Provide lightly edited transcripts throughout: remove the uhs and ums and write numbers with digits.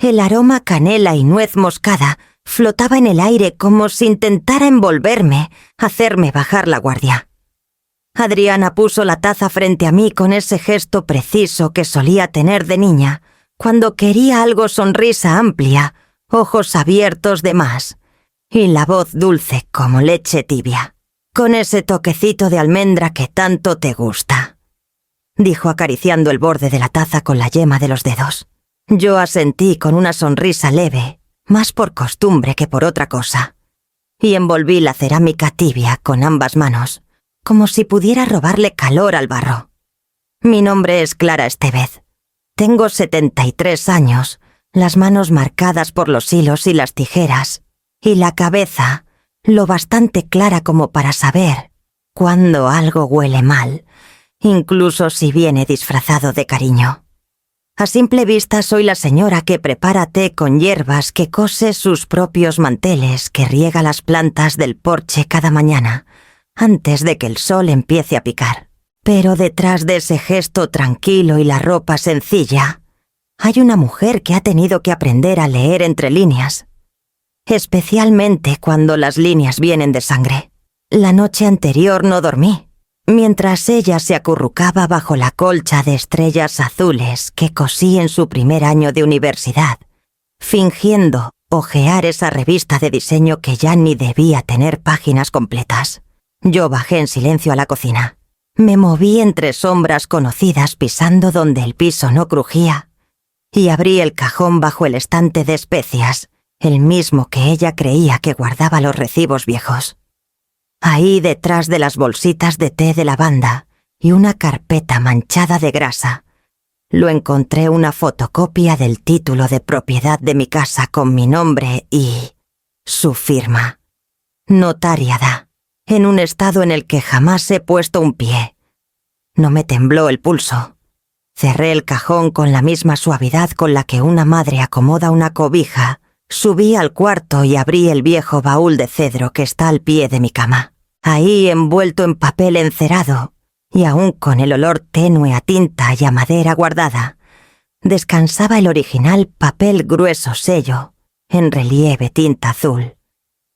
El aroma canela y nuez moscada flotaba en el aire como si intentara envolverme, hacerme bajar la guardia. Adriana puso la taza frente a mí con ese gesto preciso que solía tener de niña, cuando quería algo sonrisa amplia, ojos abiertos de más, y la voz dulce como leche tibia, con ese toquecito de almendra que tanto te gusta, dijo acariciando el borde de la taza con la yema de los dedos. Yo asentí con una sonrisa leve, más por costumbre que por otra cosa, y envolví la cerámica tibia con ambas manos, como si pudiera robarle calor al barro. Mi nombre es Clara Estévez. Tengo 73 años, las manos marcadas por los hilos y las tijeras, y la cabeza lo bastante clara como para saber cuando algo huele mal, incluso si viene disfrazado de cariño. A simple vista soy la señora que prepara té con hierbas, que cose sus propios manteles, que riega las plantas del porche cada mañana, antes de que el sol empiece a picar. Pero detrás de ese gesto tranquilo y la ropa sencilla, hay una mujer que ha tenido que aprender a leer entre líneas, especialmente cuando las líneas vienen de sangre. La noche anterior no dormí, mientras ella se acurrucaba bajo la colcha de estrellas azules que cosí en su primer año de universidad, fingiendo hojear esa revista de diseño que ya ni debía tener páginas completas. Yo bajé en silencio a la cocina. Me moví entre sombras conocidas pisando donde el piso no crujía, y abrí el cajón bajo el estante de especias, el mismo que ella creía que guardaba los recibos viejos. Ahí, detrás de las bolsitas de té de lavanda y una carpeta manchada de grasa, lo encontré una fotocopia del título de propiedad de mi casa con mi nombre y su firma, notariada, en un estado en el que jamás he puesto un pie. No me tembló el pulso. Cerré el cajón con la misma suavidad con la que una madre acomoda una cobija. Subí al cuarto y abrí el viejo baúl de cedro que está al pie de mi cama. Ahí, envuelto en papel encerado, y aún con el olor tenue a tinta y a madera guardada, descansaba el original papel grueso sello, en relieve tinta azul,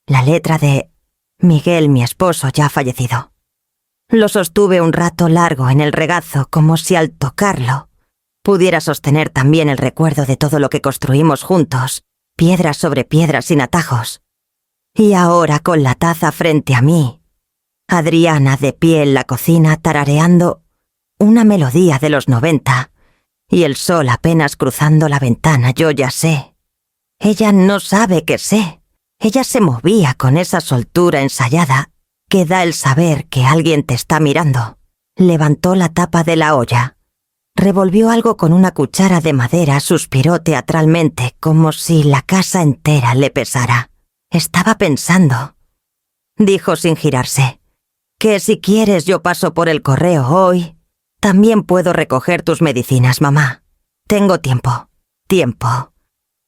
la letra de Miguel, mi esposo ya fallecido. Lo sostuve un rato largo en el regazo, como si al tocarlo pudiera sostener también el recuerdo de todo lo que construimos juntos, piedra sobre piedra sin atajos. Y ahora, con la taza frente a mí, Adriana de pie en la cocina tarareando una melodía de los 90, y el sol apenas cruzando la ventana, yo ya sé. Ella no sabe que sé. Ella se movía con esa soltura ensayada que da el saber que alguien te está mirando. Levantó la tapa de la olla, revolvió algo con una cuchara de madera, suspiró teatralmente como si la casa entera le pesara. Estaba pensando, dijo sin girarse, que si quieres yo paso por el correo hoy. También puedo recoger tus medicinas, mamá. Tengo tiempo. Tiempo.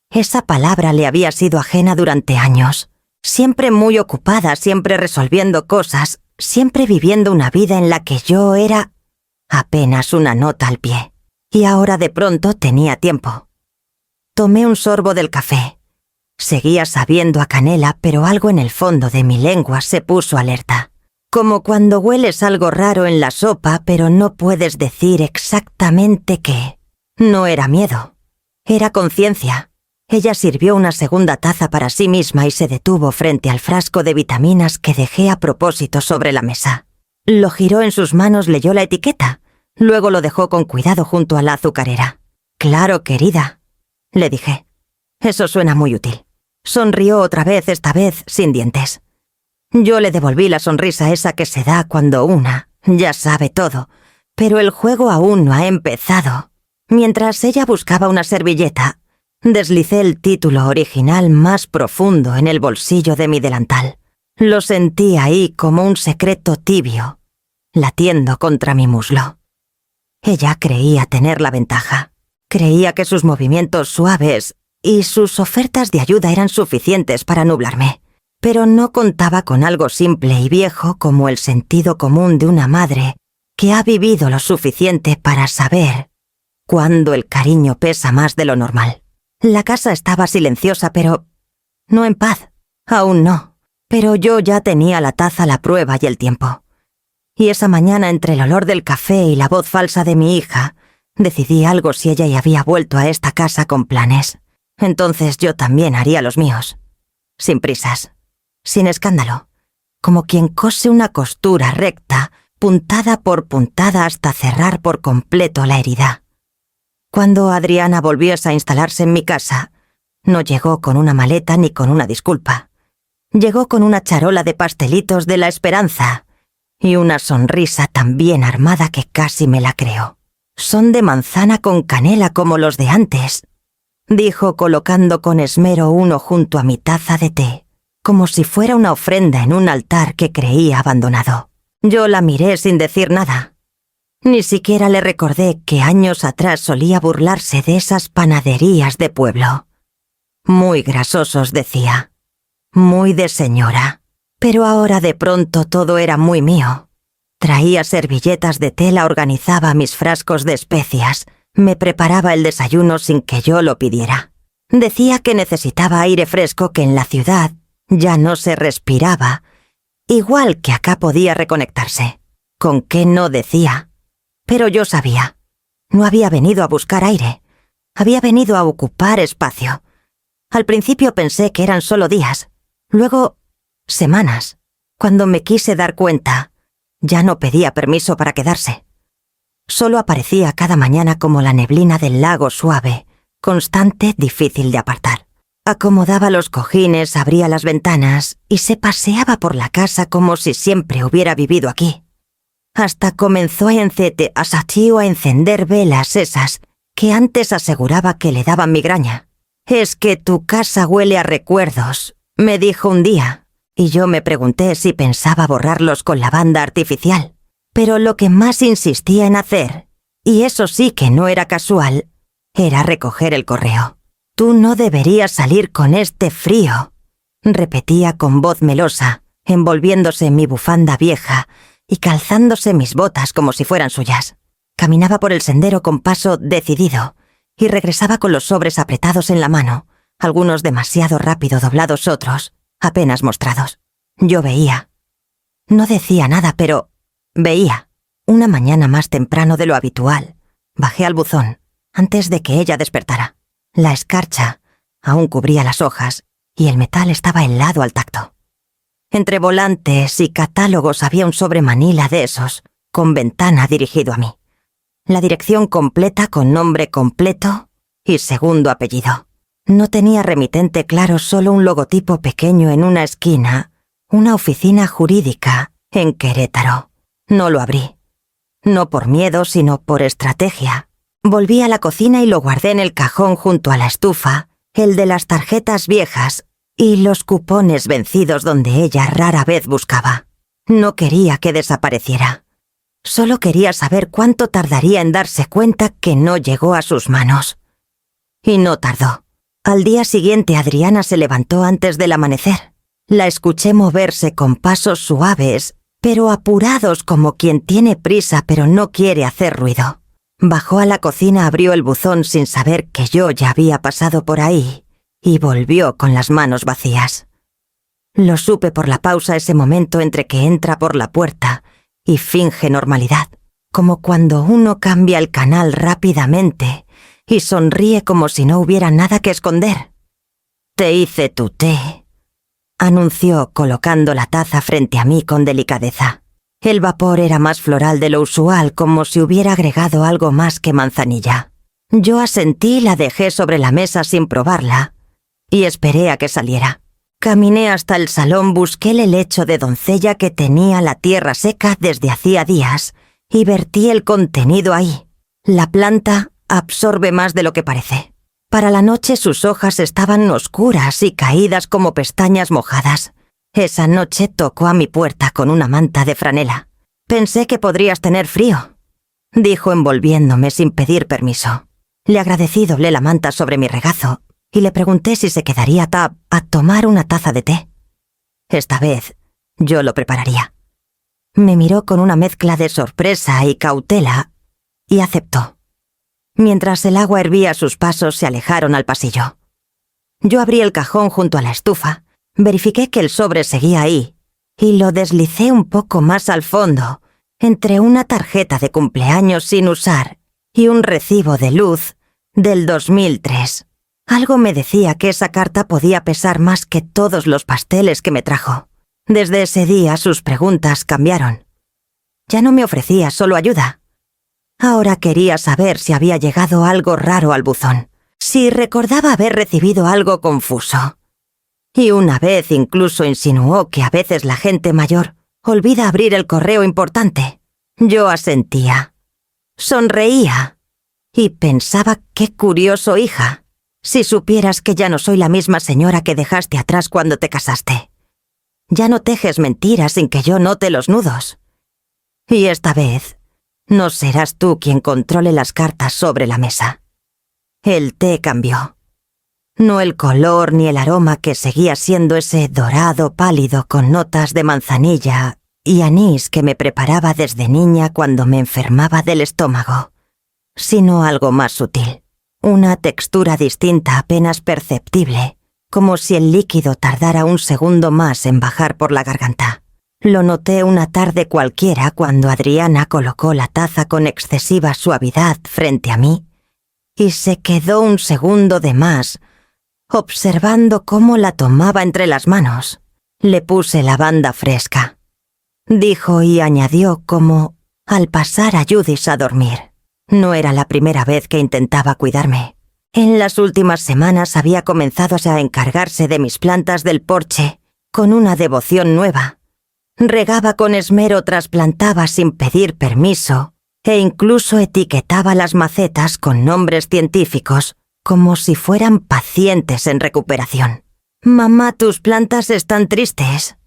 Esa palabra le había sido ajena durante años. Siempre muy ocupada, siempre resolviendo cosas, siempre viviendo una vida en la que yo era apenas una nota al pie. Y ahora de pronto tenía tiempo. Tomé un sorbo del café. Seguía sabiendo a canela, pero algo en el fondo de mi lengua se puso alerta. Como cuando hueles algo raro en la sopa, pero no puedes decir exactamente qué. No era miedo, era conciencia. Ella sirvió una segunda taza para sí misma y se detuvo frente al frasco de vitaminas que dejé a propósito sobre la mesa. Lo giró en sus manos, leyó la etiqueta, luego lo dejó con cuidado junto a la azucarera. «Claro, querida», le dije. «Eso suena muy útil». Sonrió otra vez, esta vez sin dientes. Yo le devolví la sonrisa esa que se da cuando una ya sabe todo, pero el juego aún no ha empezado. Mientras ella buscaba una servilleta, deslicé el título original más profundo en el bolsillo de mi delantal. Lo sentí ahí como un secreto tibio, latiendo contra mi muslo. Ella creía tener la ventaja. Creía que sus movimientos suaves y sus ofertas de ayuda eran suficientes para nublarme. Pero no contaba con algo simple y viejo como el sentido común de una madre que ha vivido lo suficiente para saber cuándo el cariño pesa más de lo normal. La casa estaba silenciosa, pero no en paz. Aún no. Pero yo ya tenía la taza, la prueba y el tiempo. Y esa mañana, entre el olor del café y la voz falsa de mi hija, decidí algo si ella ya había vuelto a esta casa con planes. Entonces yo también haría los míos. Sin prisas. Sin escándalo. Como quien cose una costura recta, puntada por puntada hasta cerrar por completo la herida. Cuando Adriana volviese a instalarse en mi casa, no llegó con una maleta ni con una disculpa. Llegó con una charola de pastelitos de la esperanza y una sonrisa tan bien armada que casi me la creo. «Son de manzana con canela como los de antes», dijo colocando con esmero uno junto a mi taza de té, como si fuera una ofrenda en un altar que creía abandonado. Yo la miré sin decir nada. Ni siquiera le recordé que años atrás solía burlarse de esas panaderías de pueblo. Muy grasosos, decía. Muy de señora. Pero ahora de pronto todo era muy mío. Traía servilletas de tela, organizaba mis frascos de especias, me preparaba el desayuno sin que yo lo pidiera. Decía que necesitaba aire fresco, que en la ciudad ya no se respiraba, igual que acá podía reconectarse. ¿Con qué no decía? Pero yo sabía. No había venido a buscar aire. Había venido a ocupar espacio. Al principio pensé que eran solo días. Luego, semanas. Cuando me quise dar cuenta, ya no pedía permiso para quedarse. Solo aparecía cada mañana como la neblina del lago suave, constante, difícil de apartar. Acomodaba los cojines, abría las ventanas y se paseaba por la casa como si siempre hubiera vivido aquí. Hasta comenzó a encender velas esas que antes aseguraba que le daban migraña. «Es que tu casa huele a recuerdos», me dijo un día, y yo me pregunté si pensaba borrarlos con lavanda artificial. Pero lo que más insistía en hacer, y eso sí que no era casual, era recoger el correo. «Tú no deberías salir con este frío», repetía con voz melosa, envolviéndose en mi bufanda vieja y calzándose mis botas como si fueran suyas. Caminaba por el sendero con paso decidido y regresaba con los sobres apretados en la mano, algunos demasiado rápido doblados, otros apenas mostrados. Yo veía. No decía nada, pero veía. Una mañana más temprano de lo habitual, bajé al buzón, antes de que ella despertara. La escarcha aún cubría las hojas y el metal estaba helado al tacto. Entre volantes y catálogos había un sobre manila de esos, con ventana dirigido a mí. La dirección completa con nombre completo y segundo apellido. No tenía remitente claro, solo un logotipo pequeño en una esquina, una oficina jurídica en Querétaro. No lo abrí. No por miedo, sino por estrategia. Volví a la cocina y lo guardé en el cajón junto a la estufa, el de las tarjetas viejas y los cupones vencidos donde ella rara vez buscaba. No quería que desapareciera. Solo quería saber cuánto tardaría en darse cuenta que no llegó a sus manos. Y no tardó. Al día siguiente Adriana se levantó antes del amanecer. La escuché moverse con pasos suaves, pero apurados, como quien tiene prisa pero no quiere hacer ruido. Bajó a la cocina, abrió el buzón sin saber que yo ya había pasado por ahí y volvió con las manos vacías. Lo supe por la pausa, ese momento entre que entra por la puerta y finge normalidad, como cuando uno cambia el canal rápidamente y sonríe como si no hubiera nada que esconder. «Te hice tu té», anunció colocando la taza frente a mí con delicadeza. El vapor era más floral de lo usual, como si hubiera agregado algo más que manzanilla. Yo asentí y la dejé sobre la mesa sin probarla y esperé a que saliera. Caminé hasta el salón, busqué el helecho de doncella que tenía la tierra seca desde hacía días y vertí el contenido ahí. La planta absorbe más de lo que parece. Para la noche sus hojas estaban oscuras y caídas como pestañas mojadas. Esa noche tocó a mi puerta con una manta de franela. «Pensé que podrías tener frío», dijo envolviéndome sin pedir permiso. Le agradecí, doblé la manta sobre mi regazo y le pregunté si se quedaría a tomar una taza de té. Esta vez yo lo prepararía. Me miró con una mezcla de sorpresa y cautela y aceptó. Mientras el agua hervía, sus pasos se alejaron al pasillo. Yo abrí el cajón junto a la estufa, verifiqué que el sobre seguía ahí y lo deslicé un poco más al fondo, entre una tarjeta de cumpleaños sin usar y un recibo de luz del 2003. Algo me decía que esa carta podía pesar más que todos los pasteles que me trajo. Desde ese día sus preguntas cambiaron. Ya no me ofrecía solo ayuda. Ahora quería saber si había llegado algo raro al buzón, si recordaba haber recibido algo confuso. Y una vez incluso insinuó que a veces la gente mayor olvida abrir el correo importante. Yo asentía. Sonreía. Y pensaba, qué curioso, hija. Si supieras que ya no soy la misma señora que dejaste atrás cuando te casaste. Ya no tejes mentiras sin que yo note los nudos. Y esta vez, no serás tú quien controle las cartas sobre la mesa. El té cambió. No el color ni el aroma que seguía siendo ese dorado pálido con notas de manzanilla y anís que me preparaba desde niña cuando me enfermaba del estómago, sino algo más sutil, una textura distinta apenas perceptible, como si el líquido tardara un segundo más en bajar por la garganta. Lo noté una tarde cualquiera cuando Adriana colocó la taza con excesiva suavidad frente a mí y se quedó un segundo de más observando cómo la tomaba entre las manos. Le puse lavanda fresca, dijo y añadió como al pasar a Judith a dormir. No era la primera vez que intentaba cuidarme. En las últimas semanas había comenzado a encargarse de mis plantas del porche con una devoción nueva. Regaba con esmero, trasplantaba sin pedir permiso e incluso etiquetaba las macetas con nombres científicos como si fueran pacientes en recuperación. «Mamá, tus plantas están tristes»,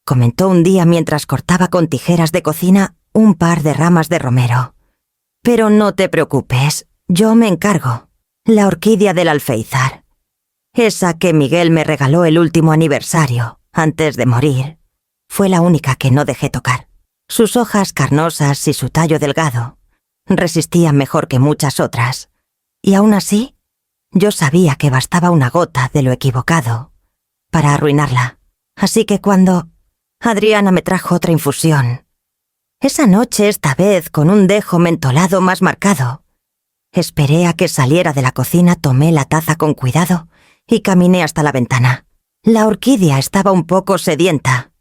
comentó un día mientras cortaba con tijeras de cocina un par de ramas de romero. «Pero no te preocupes, yo me encargo. La orquídea del alféizar. Esa que Miguel me regaló el último aniversario, antes de morir, fue la única que no dejé tocar. Sus hojas carnosas y su tallo delgado resistían mejor que muchas otras, y aún así, yo sabía que bastaba una gota de lo equivocado para arruinarla. Así que cuando Adriana me trajo otra infusión, esa noche esta vez con un dejo mentolado más marcado, esperé a que saliera de la cocina, tomé la taza con cuidado y caminé hasta la ventana. La orquídea estaba un poco sedienta.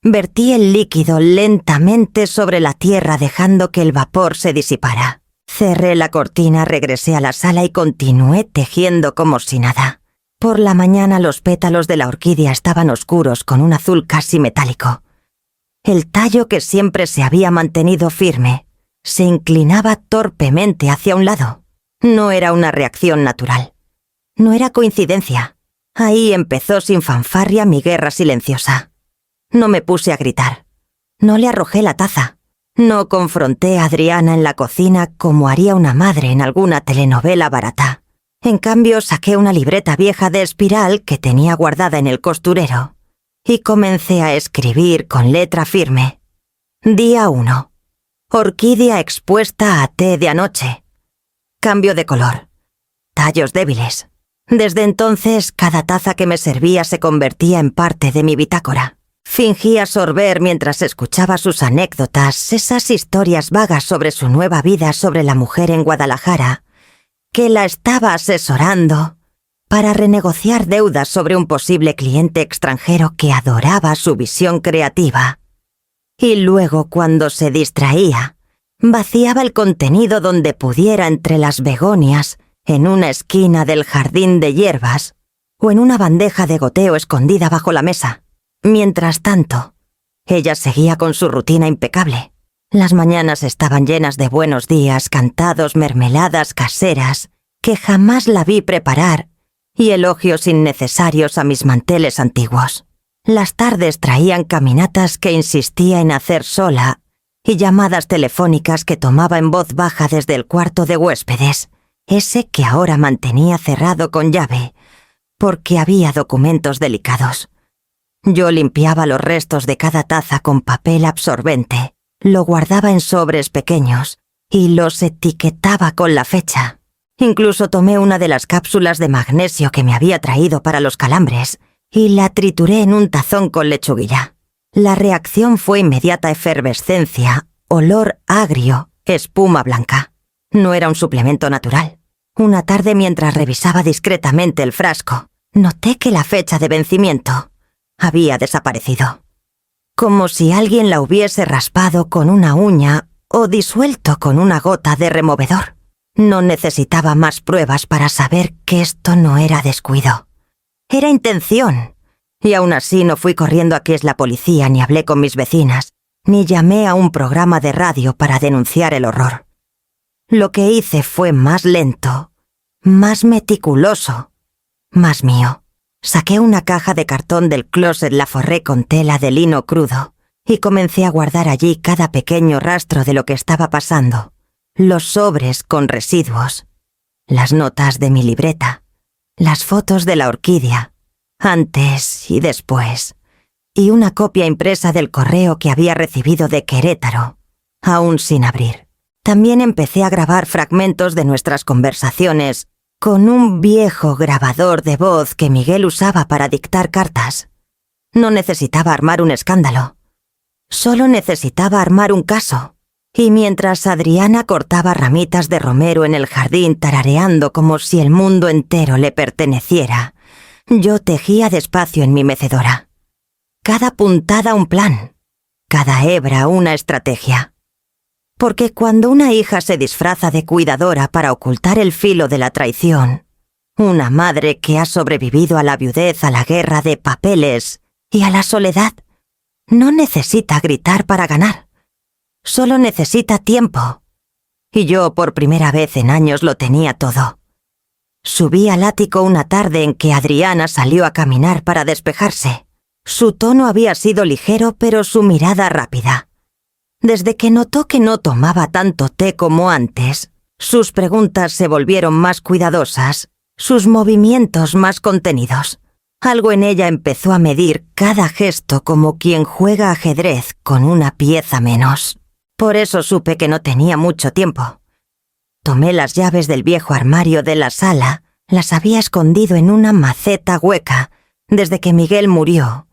Vertí el líquido lentamente sobre la tierra dejando que el vapor se disipara. Cerré la cortina, regresé a la sala y continué tejiendo como si nada. Por la mañana los pétalos de la orquídea estaban oscuros con un azul casi metálico. El tallo, que siempre se había mantenido firme, se inclinaba torpemente hacia un lado. No era una reacción natural. No era coincidencia. Ahí empezó sin fanfarria mi guerra silenciosa. No me puse a gritar. No le arrojé la taza. No confronté a Adriana en la cocina como haría una madre en alguna telenovela barata. En cambio, saqué una libreta vieja de espiral que tenía guardada en el costurero y comencé a escribir con letra firme. Día 1. Orquídea expuesta a té de anoche. Cambio de color. Tallos débiles. Desde entonces, cada taza que me servía se convertía en parte de mi bitácora. Fingía sorber mientras escuchaba sus anécdotas, esas historias vagas sobre su nueva vida sobre la mujer en Guadalajara, que la estaba asesorando para renegociar deudas sobre un posible cliente extranjero que adoraba su visión creativa. Y luego, cuando se distraía, vaciaba el contenido donde pudiera entre las begonias, en una esquina del jardín de hierbas, o en una bandeja de goteo escondida bajo la mesa. Mientras tanto, ella seguía con su rutina impecable. Las mañanas estaban llenas de buenos días, cantados, mermeladas caseras, que jamás la vi preparar, y elogios innecesarios a mis manteles antiguos. Las tardes traían caminatas que insistía en hacer sola y llamadas telefónicas que tomaba en voz baja desde el cuarto de huéspedes, ese que ahora mantenía cerrado con llave, porque había documentos delicados. Yo limpiaba los restos de cada taza con papel absorbente, lo guardaba en sobres pequeños y los etiquetaba con la fecha. Incluso tomé una de las cápsulas de magnesio que me había traído para los calambres y la trituré en un tazón con lechuguilla. La reacción fue inmediata efervescencia, olor agrio, espuma blanca. No era un suplemento natural. Una tarde, mientras revisaba discretamente el frasco, noté que la fecha de vencimiento había desaparecido. Como si alguien la hubiese raspado con una uña o disuelto con una gota de removedor. No necesitaba más pruebas para saber que esto no era descuido. Era intención. Y aún así no fui corriendo a que es la policía, ni hablé con mis vecinas, ni llamé a un programa de radio para denunciar el horror. Lo que hice fue más lento, más meticuloso, más mío. Saqué una caja de cartón del closet, la forré con tela de lino crudo y comencé a guardar allí cada pequeño rastro de lo que estaba pasando. Los sobres con residuos, las notas de mi libreta, las fotos de la orquídea, antes y después, y una copia impresa del correo que había recibido de Querétaro, aún sin abrir. También empecé a grabar fragmentos de nuestras conversaciones con un viejo grabador de voz que Miguel usaba para dictar cartas. No necesitaba armar un escándalo, solo necesitaba armar un caso. Y mientras Adriana cortaba ramitas de romero en el jardín tarareando como si el mundo entero le perteneciera, yo tejía despacio en mi mecedora. Cada puntada un plan, cada hebra una estrategia. Porque cuando una hija se disfraza de cuidadora para ocultar el filo de la traición, una madre que ha sobrevivido a la viudez, a la guerra de papeles y a la soledad, no necesita gritar para ganar. Solo necesita tiempo. Y yo por primera vez en años lo tenía todo. Subí al ático una tarde en que Adriana salió a caminar para despejarse. Su tono había sido ligero, pero su mirada rápida. Desde que notó que no tomaba tanto té como antes, sus preguntas se volvieron más cuidadosas, sus movimientos más contenidos. Algo en ella empezó a medir cada gesto como quien juega ajedrez con una pieza menos. Por eso supe que no tenía mucho tiempo. Tomé las llaves del viejo armario de la sala, las había escondido en una maceta hueca desde que Miguel murió,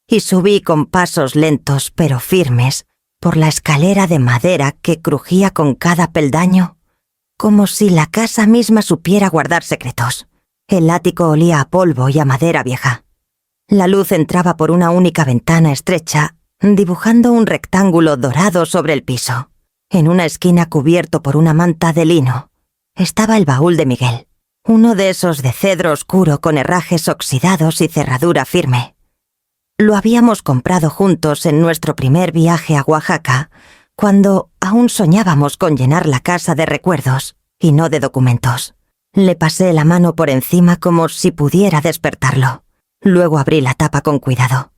y subí con pasos lentos pero firmes por la escalera de madera que crujía con cada peldaño, como si la casa misma supiera guardar secretos. El ático olía a polvo y a madera vieja. La luz entraba por una única ventana estrecha, dibujando un rectángulo dorado sobre el piso. En una esquina cubierto por una manta de lino, estaba el baúl de Miguel, uno de esos de cedro oscuro con herrajes oxidados y cerradura firme. Lo habíamos comprado juntos en nuestro primer viaje a Oaxaca, cuando aún soñábamos con llenar la casa de recuerdos y no de documentos. Le pasé la mano por encima como si pudiera despertarlo. Luego abrí la tapa con cuidado.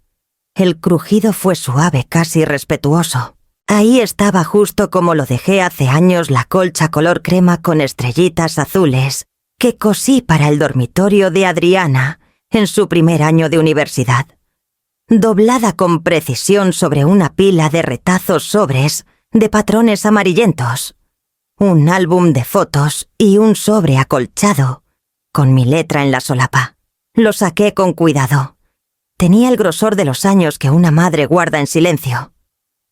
El crujido fue suave, casi respetuoso. Ahí estaba justo como lo dejé hace años la colcha color crema con estrellitas azules que cosí para el dormitorio de Adriana en su primer año de universidad. Doblada con precisión sobre una pila de retazos sobres de patrones amarillentos, un álbum de fotos y un sobre acolchado con mi letra en la solapa. Lo saqué con cuidado. Tenía el grosor de los años que una madre guarda en silencio.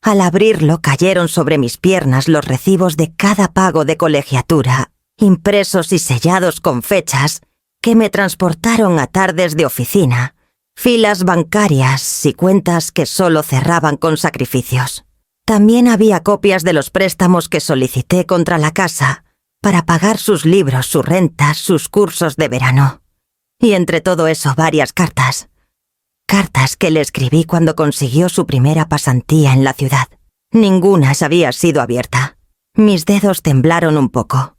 Al abrirlo cayeron sobre mis piernas los recibos de cada pago de colegiatura, impresos y sellados con fechas, que me transportaron a tardes de oficina, filas bancarias y cuentas que solo cerraban con sacrificios. También había copias de los préstamos que solicité contra la casa para pagar sus libros, su renta, sus cursos de verano. Y entre todo eso varias cartas. Cartas que le escribí cuando consiguió su primera pasantía en la ciudad. Ninguna había sido abierta. Mis dedos temblaron un poco.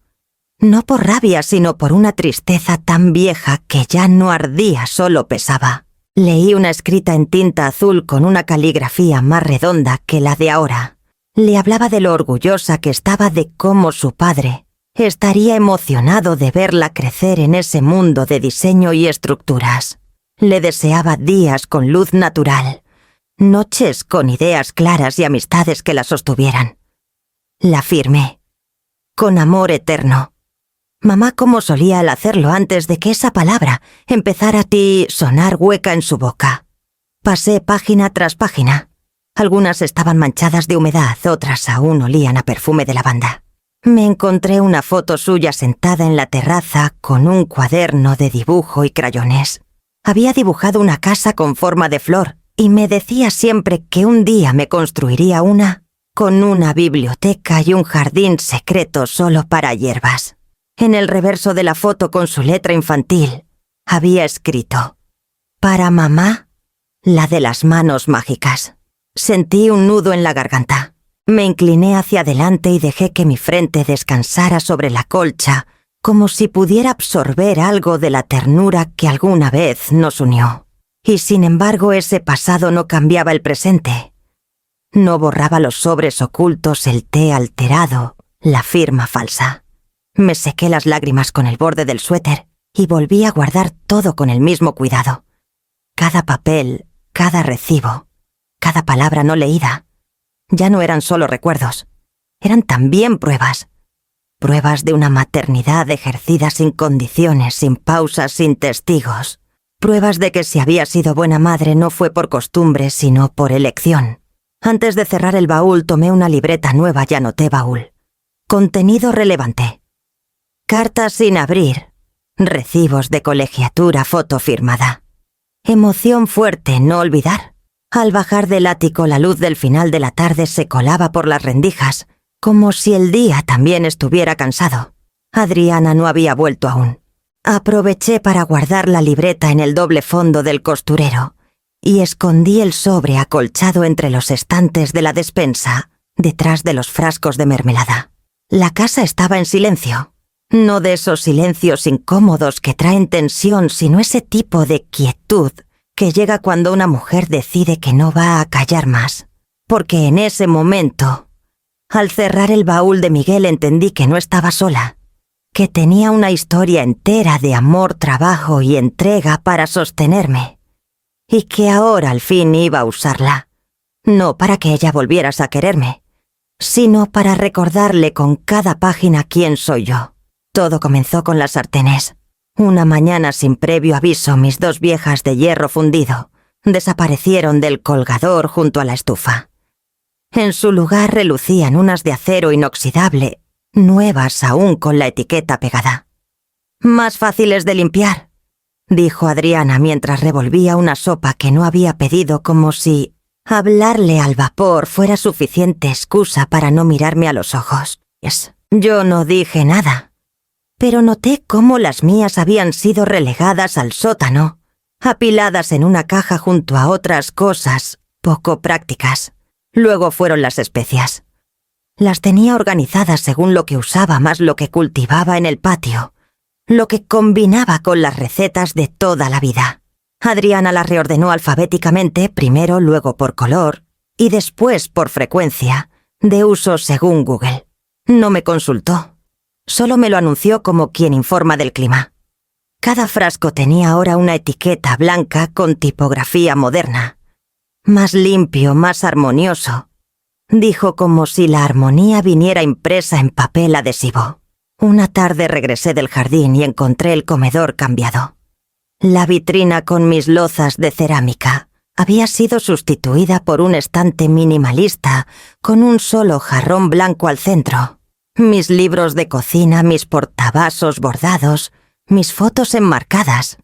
No por rabia, sino por una tristeza tan vieja que ya no ardía, solo pesaba. Leí una escrita en tinta azul con una caligrafía más redonda que la de ahora. Le hablaba de lo orgullosa que estaba de cómo su padre estaría emocionado de verla crecer en ese mundo de diseño y estructuras. Le deseaba días con luz natural, noches con ideas claras y amistades que la sostuvieran. La firmé, con amor eterno, Mamá como solía al hacerlo antes de que esa palabra empezara a sonar hueca en su boca. Pasé página tras página. Algunas estaban manchadas de humedad, otras aún olían a perfume de lavanda. Me encontré una foto suya sentada en la terraza con un cuaderno de dibujo y crayones. Había dibujado una casa con forma de flor y me decía siempre que un día me construiría una con una biblioteca y un jardín secreto solo para hierbas. En el reverso de la foto con su letra infantil había escrito: «Para mamá, la de las manos mágicas». Sentí un nudo en la garganta. Me incliné hacia adelante y dejé que mi frente descansara sobre la colcha, como si pudiera absorber algo de la ternura que alguna vez nos unió. Y sin embargo ese pasado no cambiaba el presente. No borraba los sobres ocultos, el té alterado, la firma falsa. Me sequé las lágrimas con el borde del suéter y volví a guardar todo con el mismo cuidado. Cada papel, cada recibo, cada palabra no leída. Ya no eran solo recuerdos, eran también pruebas. Pruebas de una maternidad ejercida sin condiciones, sin pausas, sin testigos. Pruebas de que si había sido buena madre no fue por costumbre, sino por elección. Antes de cerrar el baúl tomé una libreta nueva y anoté baúl. Contenido relevante. Cartas sin abrir. Recibos de colegiatura, foto firmada. Emoción fuerte, no olvidar. Al bajar del ático la luz del final de la tarde se colaba por las rendijas, como si el día también estuviera cansado. Adriana no había vuelto aún. Aproveché para guardar la libreta en el doble fondo del costurero y escondí el sobre acolchado entre los estantes de la despensa, detrás de los frascos de mermelada. La casa estaba en silencio. No de esos silencios incómodos que traen tensión, sino ese tipo de quietud que llega cuando una mujer decide que no va a callar más. Porque en ese momento, al cerrar el baúl de Miguel, entendí que no estaba sola, que tenía una historia entera de amor, trabajo y entrega para sostenerme, y que ahora al fin iba a usarla, no para que ella volviera a quererme, sino para recordarle con cada página quién soy yo. Todo comenzó con las sartenes. Una mañana sin previo aviso, mis dos viejas de hierro fundido desaparecieron del colgador junto a la estufa. En su lugar relucían unas de acero inoxidable, nuevas aún con la etiqueta pegada. «Más fáciles de limpiar», dijo Adriana mientras revolvía una sopa que no había pedido, como si hablarle al vapor fuera suficiente excusa para no mirarme a los ojos. Yo no dije nada, pero noté cómo las mías habían sido relegadas al sótano, apiladas en una caja junto a otras cosas poco prácticas. Luego fueron las especias. Las tenía organizadas según lo que usaba más lo que cultivaba en el patio, lo que combinaba con las recetas de toda la vida. Adriana las reordenó alfabéticamente, primero, luego por color y después por frecuencia, de uso según Google. No me consultó, solo me lo anunció como quien informa del clima. Cada frasco tenía ahora una etiqueta blanca con tipografía moderna. Más limpio, más armonioso, dijo, como si la armonía viniera impresa en papel adhesivo. Una tarde regresé del jardín y encontré el comedor cambiado. La vitrina con mis lozas de cerámica había sido sustituida por un estante minimalista con un solo jarrón blanco al centro. Mis libros de cocina, mis portavasos bordados, mis fotos enmarcadas.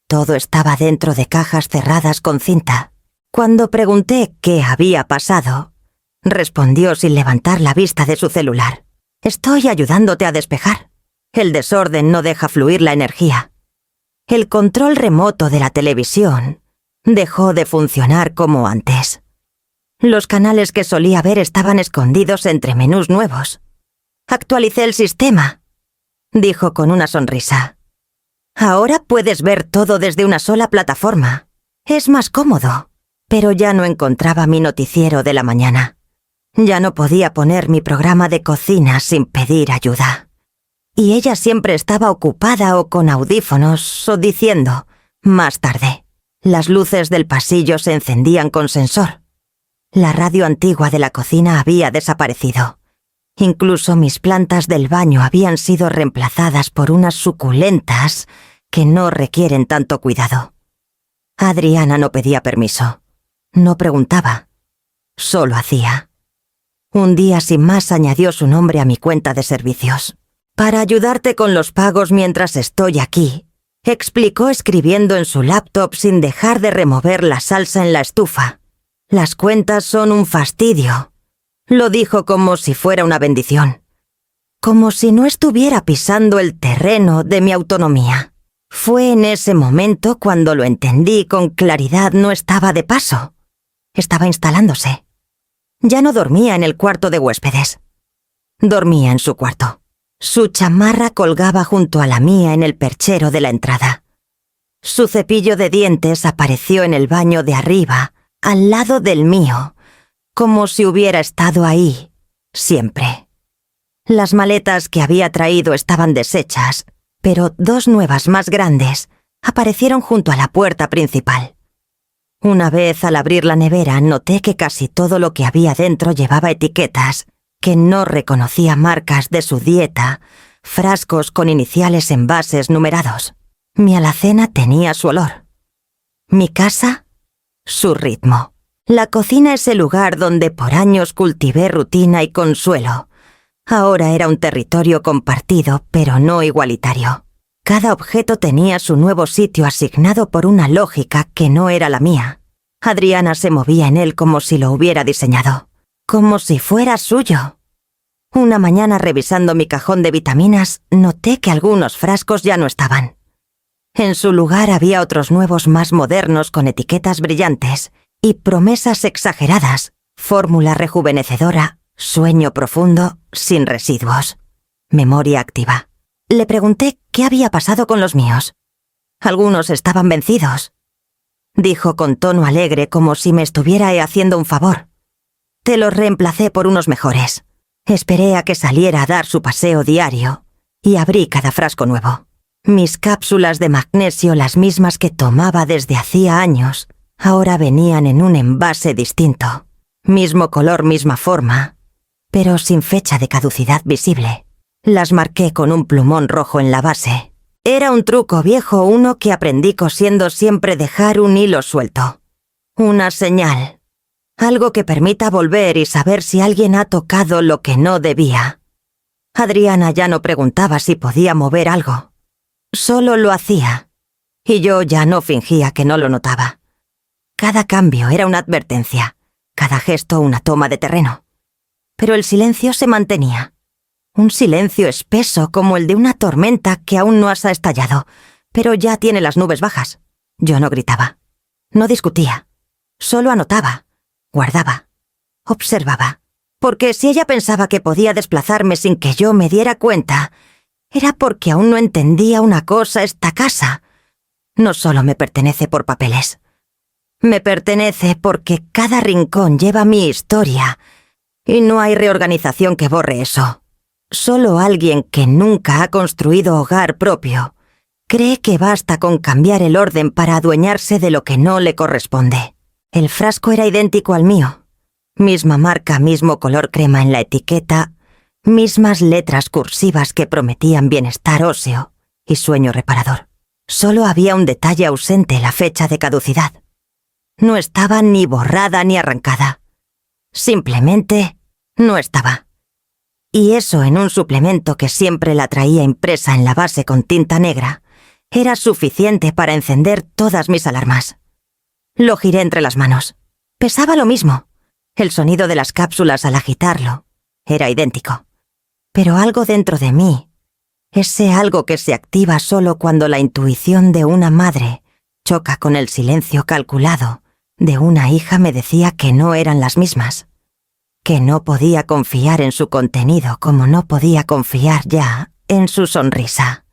Todo estaba dentro de cajas cerradas con cinta. Cuando pregunté qué había pasado, respondió sin levantar la vista de su celular: «Estoy ayudándote a despejar. El desorden no deja fluir la energía». El control remoto de la televisión dejó de funcionar como antes. Los canales que solía ver estaban escondidos entre menús nuevos. «Actualicé el sistema», dijo con una sonrisa. «Ahora puedes ver todo desde una sola plataforma. Es más cómodo». Pero ya no encontraba mi noticiero de la mañana. Ya no podía poner mi programa de cocina sin pedir ayuda. Y ella siempre estaba ocupada o con audífonos o diciendo: «más tarde». Las luces del pasillo se encendían con sensor. La radio antigua de la cocina había desaparecido. Incluso mis plantas del baño habían sido reemplazadas por unas suculentas que no requieren tanto cuidado. Adriana no pedía permiso, no preguntaba, solo hacía. Un día sin más añadió su nombre a mi cuenta de servicios. Para ayudarte con los pagos mientras estoy aquí, explicó escribiendo en su laptop sin dejar de remover la salsa en la estufa. Las cuentas son un fastidio. Lo dijo como si fuera una bendición. Como si no estuviera pisando el terreno de mi autonomía. Fue en ese momento cuando lo entendí con claridad. No estaba de paso. Estaba instalándose. Ya no dormía en el cuarto de huéspedes. Dormía en su cuarto. Su chamarra colgaba junto a la mía en el perchero de la entrada. Su cepillo de dientes apareció en el baño de arriba, al lado del mío, como si hubiera estado ahí, siempre. Las maletas que había traído estaban deshechas, pero 2 nuevas más grandes aparecieron junto a la puerta principal. Una vez al abrir la nevera noté que casi todo lo que había dentro llevaba etiquetas, que no reconocía marcas de su dieta, frascos con iniciales en envases numerados. Mi alacena tenía su olor. Mi casa, su ritmo. La cocina es el lugar donde por años cultivé rutina y consuelo. Ahora era un territorio compartido, pero no igualitario. Cada objeto tenía su nuevo sitio asignado por una lógica que no era la mía. Adriana se movía en él como si lo hubiera diseñado. Como si fuera suyo. Una mañana revisando mi cajón de vitaminas, noté que algunos frascos ya no estaban. En su lugar había otros nuevos más modernos con etiquetas brillantes y promesas exageradas, fórmula rejuvenecedora, sueño profundo, sin residuos, memoria activa. Le pregunté qué había pasado con los míos. Algunos estaban vencidos. Dijo con tono alegre como si me estuviera haciendo un favor. Te los reemplacé por unos mejores. Esperé a que saliera a dar su paseo diario y abrí cada frasco nuevo. Mis cápsulas de magnesio, las mismas que tomaba desde hacía años, ahora venían en un envase distinto. Mismo color, misma forma, pero sin fecha de caducidad visible. Las marqué con un plumón rojo en la base. Era un truco viejo, uno que aprendí cosiendo siempre: dejar un hilo suelto. Una señal. Algo que permita volver y saber si alguien ha tocado lo que no debía. Adriana ya no preguntaba si podía mover algo. Solo lo hacía. Y yo ya no fingía que no lo notaba. Cada cambio era una advertencia, cada gesto una toma de terreno. Pero el silencio se mantenía. Un silencio espeso como el de una tormenta que aún no ha estallado, pero ya tiene las nubes bajas. Yo no gritaba. No discutía. Solo anotaba. Guardaba, observaba, porque si ella pensaba que podía desplazarme sin que yo me diera cuenta, era porque aún no entendía una cosa: esta casa no solo me pertenece por papeles, me pertenece porque cada rincón lleva mi historia, y no hay reorganización que borre eso. Solo alguien que nunca ha construido hogar propio cree que basta con cambiar el orden para adueñarse de lo que no le corresponde. El frasco era idéntico al mío. Misma marca, mismo color crema en la etiqueta, mismas letras cursivas que prometían bienestar óseo y sueño reparador. Solo había un detalle ausente: la fecha de caducidad. No estaba ni borrada ni arrancada. Simplemente no estaba. Y eso, en un suplemento que siempre la traía impresa en la base con tinta negra, era suficiente para encender todas mis alarmas. Lo giré entre las manos. Pesaba lo mismo. El sonido de las cápsulas al agitarlo era idéntico. Pero algo dentro de mí, ese algo que se activa solo cuando la intuición de una madre choca con el silencio calculado de una hija, me decía que no eran las mismas. Que no podía confiar en su contenido como no podía confiar ya en su sonrisa.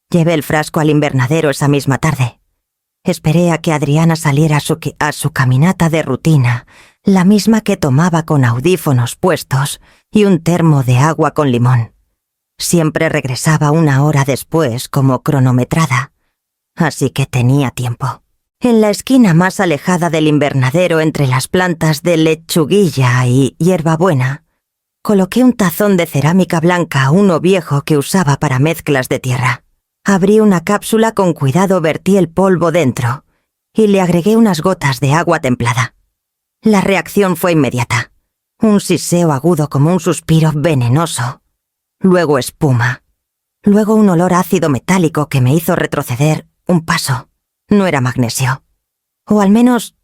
Llevé el frasco al invernadero esa misma tarde. Esperé a que Adriana saliera a su caminata de rutina, la misma que tomaba con audífonos puestos y un termo de agua con limón. Siempre regresaba 1 hora después, como cronometrada, así que tenía tiempo. En la esquina más alejada del invernadero, entre las plantas de lechuguilla y hierbabuena, Coloqué un tazón de cerámica blanca a uno viejo que usaba para mezclas de tierra. Abrí una cápsula, con cuidado vertí el polvo dentro y le agregué unas gotas de agua templada. La reacción fue inmediata. Un siseo agudo como un suspiro venenoso. Luego espuma. Luego un olor ácido metálico que me hizo retroceder un paso. No era magnesio. O al menos,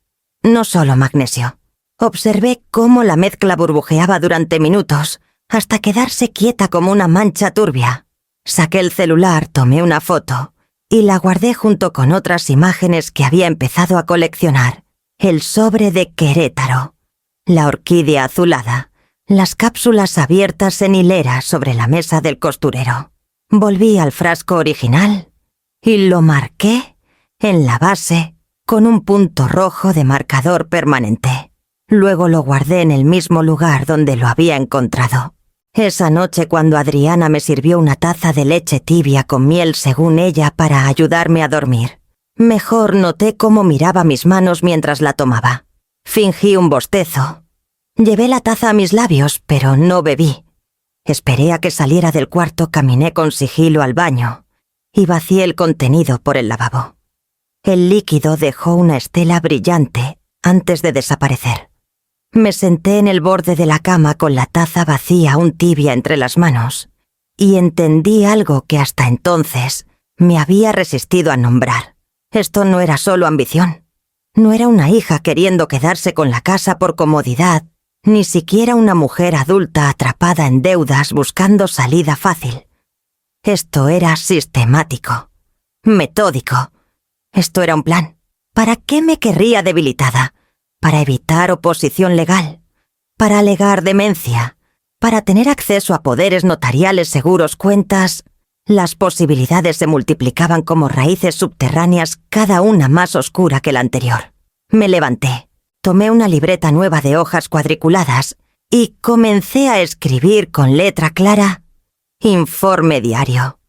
no solo magnesio. Observé cómo la mezcla burbujeaba durante minutos, hasta quedarse quieta como una mancha turbia. Saqué el celular, tomé una foto y la guardé junto con otras imágenes que había empezado a coleccionar. El sobre de Querétaro, la orquídea azulada, las cápsulas abiertas en hilera sobre la mesa del costurero. Volví al frasco original y lo marqué en la base con un punto rojo de marcador permanente. Luego lo guardé en el mismo lugar donde lo había encontrado. Esa noche, cuando Adriana me sirvió una taza de leche tibia con miel, según ella, para ayudarme a dormir, mejor noté cómo miraba mis manos mientras la tomaba. Fingí un bostezo. Llevé la taza a mis labios, pero no bebí. Esperé a que saliera del cuarto, caminé con sigilo al baño y vacié el contenido por el lavabo. El líquido dejó una estela brillante antes de desaparecer. Me senté en el borde de la cama con la taza vacía, aún tibia, entre las manos, y entendí algo que hasta entonces me había resistido a nombrar. Esto no era solo ambición. No era una hija queriendo quedarse con la casa por comodidad, ni siquiera una mujer adulta atrapada en deudas buscando salida fácil. Esto era sistemático, metódico. Esto era un plan. ¿Para qué me querría debilitada? Para evitar oposición legal, para alegar demencia, para tener acceso a poderes notariales seguros, cuentas. Las posibilidades se multiplicaban como raíces subterráneas, cada una más oscura que la anterior. Me levanté, tomé una libreta nueva de hojas cuadriculadas y comencé a escribir con letra clara: informe diario.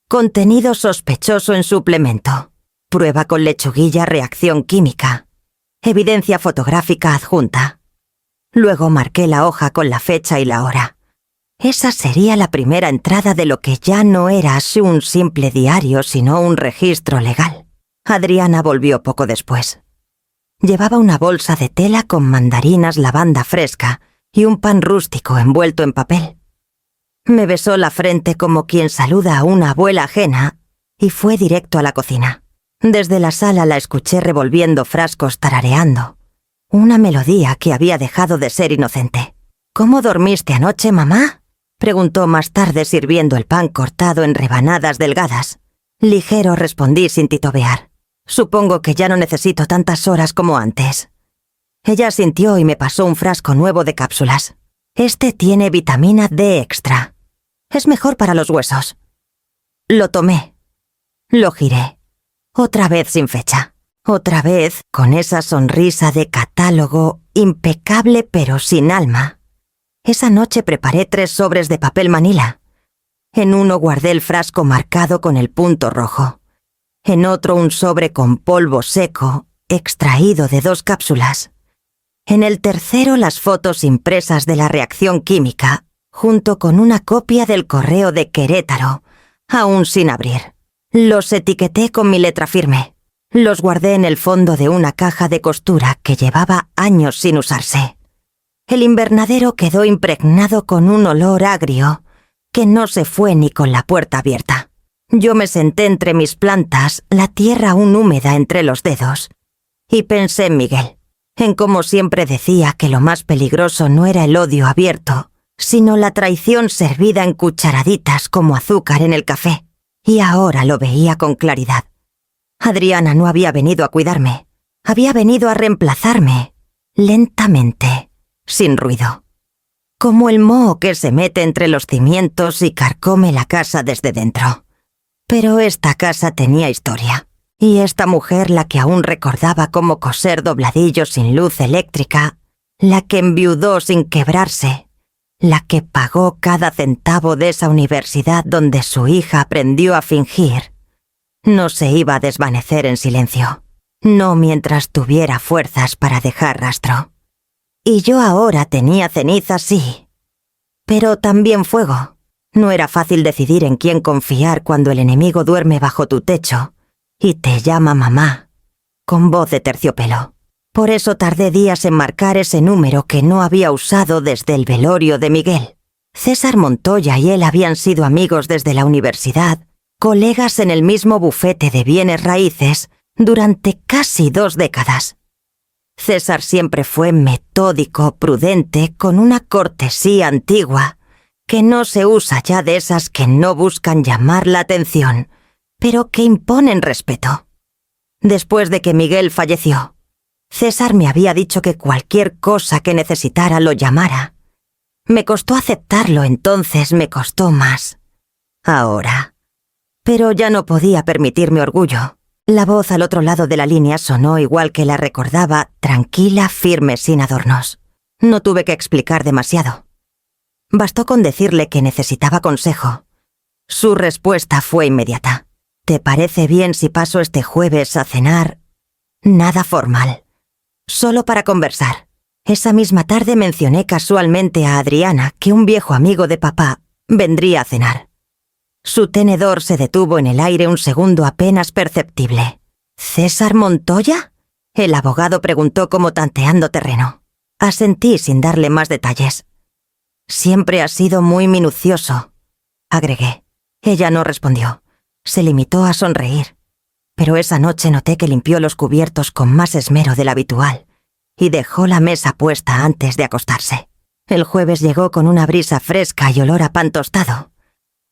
Contenido sospechoso en suplemento. Prueba con lechuguilla, reacción química. Evidencia fotográfica adjunta. Luego marqué la hoja con la fecha y la hora. Esa sería la primera entrada de lo que ya no era un simple diario, sino un registro legal. Adriana volvió poco después. Llevaba una bolsa de tela con mandarinas, lavanda fresca y un pan rústico envuelto en papel. Me besó la frente como quien saluda a una abuela ajena y fue directo a la cocina. Desde la sala la escuché revolviendo frascos, tarareando una melodía que había dejado de ser inocente. ¿Cómo dormiste anoche, mamá?, preguntó más tarde, sirviendo el pan cortado en rebanadas delgadas. Ligero, respondí sin titubear. Supongo que ya no necesito tantas horas como antes. Ella asintió y me pasó un frasco nuevo de cápsulas. Este tiene vitamina D extra. Es mejor para los huesos. Lo tomé. Lo giré. Otra vez sin fecha. Otra vez con esa sonrisa de catálogo, impecable pero sin alma. Esa noche preparé 3 sobres de papel manila. En uno guardé el frasco marcado con el punto rojo. En otro un sobre con polvo seco, extraído de 2 cápsulas. En el tercero las fotos impresas de la reacción química, junto con una copia del correo de Querétaro, aún sin abrir. Los etiqueté con mi letra firme. Los guardé en el fondo de una caja de costura que llevaba años sin usarse. El invernadero quedó impregnado con un olor agrio que no se fue ni con la puerta abierta. Yo me senté entre mis plantas, la tierra aún húmeda entre los dedos, y pensé en Miguel, en cómo siempre decía que lo más peligroso no era el odio abierto, sino la traición servida en cucharaditas como azúcar en el café. Y ahora lo veía con claridad. Adriana no había venido a cuidarme. Había venido a reemplazarme, lentamente, sin ruido. Como el moho que se mete entre los cimientos y carcome la casa desde dentro. Pero esta casa tenía historia. Y esta mujer, la que aún recordaba cómo coser dobladillos sin luz eléctrica, la que enviudó sin quebrarse, la que pagó cada centavo de esa universidad donde su hija aprendió a fingir, no se iba a desvanecer en silencio, no mientras tuviera fuerzas para dejar rastro. Y yo ahora tenía cenizas, sí, pero también fuego. No era fácil decidir en quién confiar cuando el enemigo duerme bajo tu techo y te llama mamá, con voz de terciopelo. Por eso tardé días en marcar ese número que no había usado desde el velorio de Miguel. César Montoya y él habían sido amigos desde la universidad, colegas en el mismo bufete de bienes raíces durante casi 2 décadas. César siempre fue metódico, prudente, con una cortesía antigua, que no se usa ya, de esas que no buscan llamar la atención, pero que imponen respeto. Después de que Miguel falleció, César me había dicho que cualquier cosa que necesitara lo llamara. Me costó aceptarlo, entonces me costó más. Ahora. Pero ya no podía permitirme orgullo. La voz al otro lado de la línea sonó igual que la recordaba, tranquila, firme, sin adornos. No tuve que explicar demasiado. Bastó con decirle que necesitaba consejo. Su respuesta fue inmediata. ¿Te parece bien si paso este jueves a cenar? Nada formal. Solo para conversar. Esa misma tarde mencioné casualmente a Adriana que un viejo amigo de papá vendría a cenar. Su tenedor se detuvo en el aire un segundo apenas perceptible. ¿César Montoya? El abogado preguntó como tanteando terreno. Asentí sin darle más detalles. Siempre ha sido muy minucioso, agregué. Ella no respondió. Se limitó a sonreír. Pero esa noche noté que limpió los cubiertos con más esmero del habitual y dejó la mesa puesta antes de acostarse. El jueves llegó con una brisa fresca y olor a pan tostado.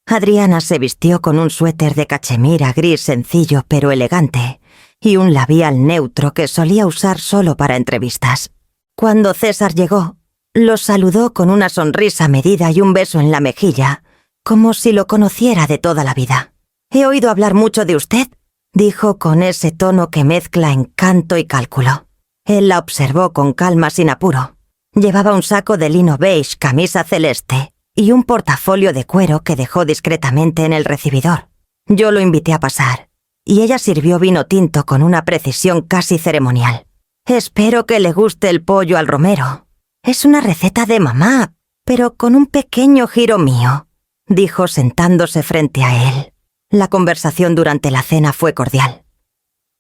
Adriana se vistió con un suéter de cachemira gris sencillo pero elegante y un labial neutro que solía usar solo para entrevistas. Cuando César llegó, lo saludó con una sonrisa medida y un beso en la mejilla, como si lo conociera de toda la vida. «He oído hablar mucho de usted», dijo con ese tono que mezcla encanto y cálculo. Él la observó con calma, sin apuro. Llevaba un saco de lino beige, camisa celeste y un portafolio de cuero que dejó discretamente en el recibidor. Yo lo invité a pasar, y ella sirvió vino tinto con una precisión casi ceremonial. «Espero que le guste el pollo al romero. Es una receta de mamá, pero con un pequeño giro mío», dijo sentándose frente a él. La conversación durante la cena fue cordial.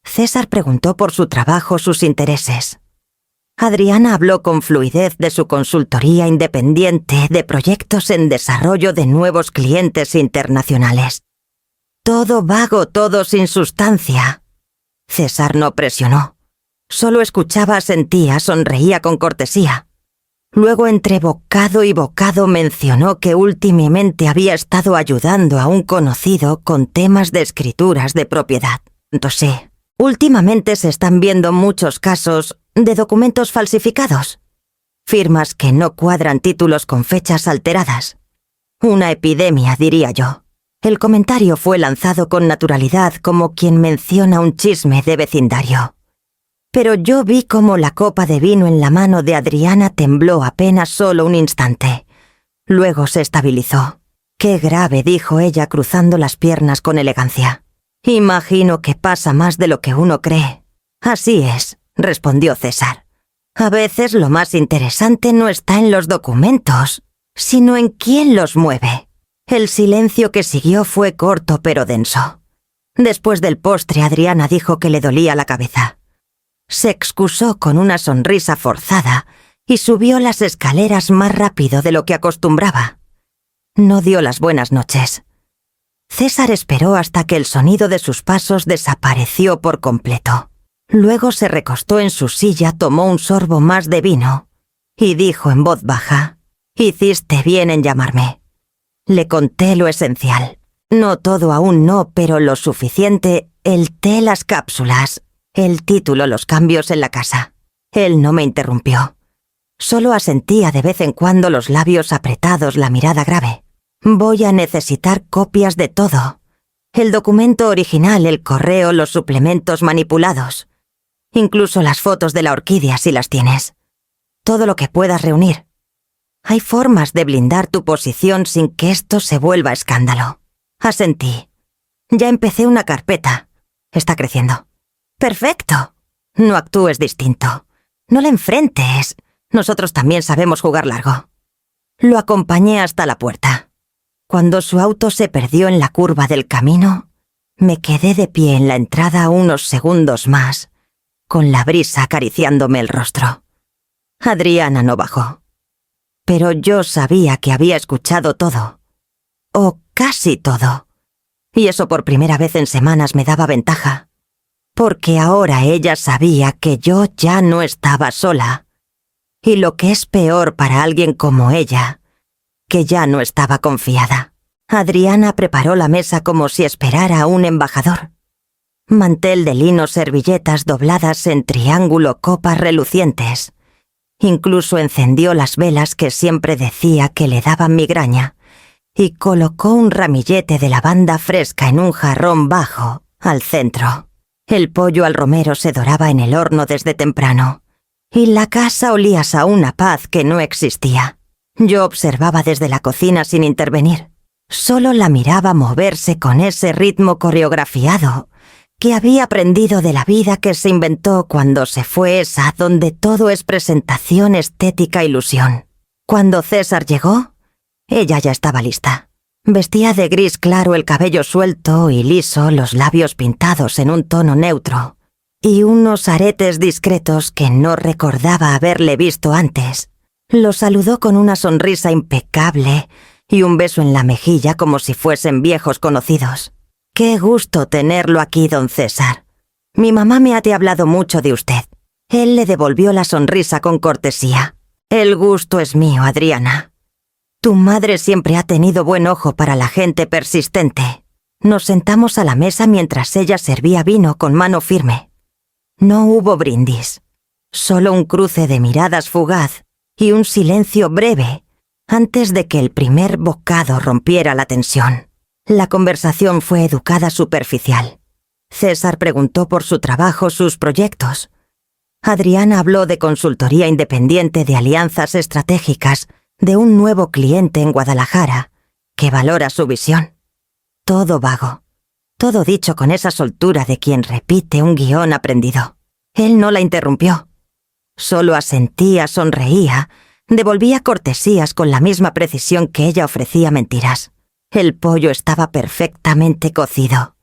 César preguntó por su trabajo, sus intereses. Adriana habló con fluidez de su consultoría independiente, de proyectos en desarrollo, de nuevos clientes internacionales. Todo vago, todo sin sustancia. César no presionó. Solo escuchaba, sentía, sonreía con cortesía. Luego, entre bocado y bocado, mencionó que últimamente había estado ayudando a un conocido con temas de escrituras de propiedad. Entonces, últimamente se están viendo muchos casos de documentos falsificados. Firmas que no cuadran, títulos con fechas alteradas. Una epidemia, diría yo. El comentario fue lanzado con naturalidad, como quien menciona un chisme de vecindario. Pero yo vi cómo la copa de vino en la mano de Adriana tembló apenas solo un instante. Luego se estabilizó. «Qué grave», dijo ella cruzando las piernas con elegancia. «Imagino que pasa más de lo que uno cree». «Así es», respondió César. «A veces lo más interesante no está en los documentos, sino en quién los mueve». El silencio que siguió fue corto pero denso. Después del postre, Adriana dijo que le dolía la cabeza. Se excusó con una sonrisa forzada y subió las escaleras más rápido de lo que acostumbraba. No dio las buenas noches. César esperó hasta que el sonido de sus pasos desapareció por completo. Luego se recostó en su silla, tomó un sorbo más de vino y dijo en voz baja: «Hiciste bien en llamarme». Le conté lo esencial. No todo aún, no, pero lo suficiente: el té, las cápsulas, el título, los cambios en la casa. Él no me interrumpió. Solo asentía de vez en cuando, los labios apretados, la mirada grave. «Voy a necesitar copias de todo. El documento original, el correo, los suplementos manipulados. Incluso las fotos de la orquídea, si las tienes. Todo lo que puedas reunir. Hay formas de blindar tu posición sin que esto se vuelva escándalo». Asentí. «Ya empecé una carpeta. Está creciendo». «Perfecto. No actúes distinto. No la enfrentes. Nosotros también sabemos jugar largo». Lo acompañé hasta la puerta. Cuando su auto se perdió en la curva del camino, me quedé de pie en la entrada unos segundos más, con la brisa acariciándome el rostro. Adriana no bajó. Pero yo sabía que había escuchado todo. O casi todo. Y eso por primera vez en semanas me daba ventaja. Porque ahora ella sabía que yo ya no estaba sola. Y lo que es peor para alguien como ella, que ya no estaba confiada. Adriana preparó la mesa como si esperara a un embajador. Mantel de lino, servilletas dobladas en triángulo, copas relucientes. Incluso encendió las velas que siempre decía que le daban migraña y colocó un ramillete de lavanda fresca en un jarrón bajo, al centro. El pollo al romero se doraba en el horno desde temprano y la casa olía a una paz que no existía. Yo observaba desde la cocina sin intervenir. Solo la miraba moverse con ese ritmo coreografiado que había aprendido de la vida que se inventó cuando se fue esa donde todo es presentación, estética, ilusión. Cuando César llegó, ella ya estaba lista. Vestía de gris claro, el cabello suelto y liso, los labios pintados en un tono neutro y unos aretes discretos que no recordaba haberle visto antes. Lo saludó con una sonrisa impecable y un beso en la mejilla como si fuesen viejos conocidos. «Qué gusto tenerlo aquí, don César. Mi mamá me ha hablado mucho de usted». Él le devolvió la sonrisa con cortesía. «El gusto es mío, Adriana. Tu madre siempre ha tenido buen ojo para la gente persistente». Nos sentamos a la mesa mientras ella servía vino con mano firme. No hubo brindis, solo un cruce de miradas fugaz y un silencio breve antes de que el primer bocado rompiera la tensión. La conversación fue educada, superficial. César preguntó por su trabajo, sus proyectos. Adriana habló de consultoría independiente, de alianzas estratégicas, de un nuevo cliente en Guadalajara, que valora su visión. Todo vago, todo dicho con esa soltura de quien repite un guión aprendido. Él no la interrumpió. Solo asentía, sonreía, devolvía cortesías con la misma precisión que ella ofrecía mentiras. El pollo estaba perfectamente cocido.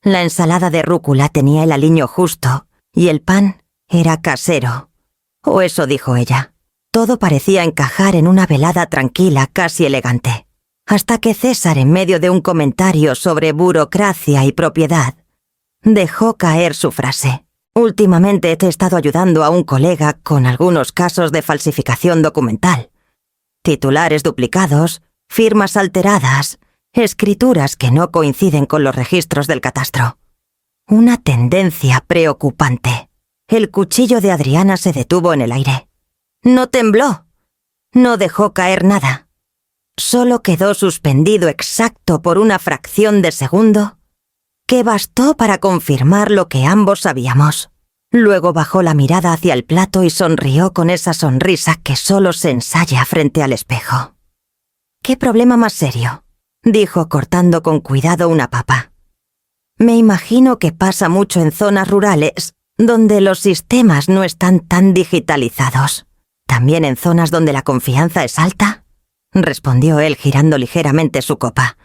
La ensalada de rúcula tenía el aliño justo y el pan era casero. O eso dijo ella. Todo parecía encajar en una velada tranquila, casi elegante. Hasta que César, en medio de un comentario sobre burocracia y propiedad, dejó caer su frase. «Últimamente te he estado ayudando a un colega con algunos casos de falsificación documental. Titulares duplicados, firmas alteradas, escrituras que no coinciden con los registros del catastro. Una tendencia preocupante». El cuchillo de Adriana se detuvo en el aire. No tembló. No dejó caer nada. Solo quedó suspendido exacto por una fracción de segundo que bastó para confirmar lo que ambos sabíamos. Luego bajó la mirada hacia el plato y sonrió con esa sonrisa que solo se ensaya frente al espejo. «¿Qué problema más serio?», dijo cortando con cuidado una papa. «Me imagino que pasa mucho en zonas rurales, donde los sistemas no están tan digitalizados. ¿También en zonas donde la confianza es alta?», respondió él girando ligeramente su copa.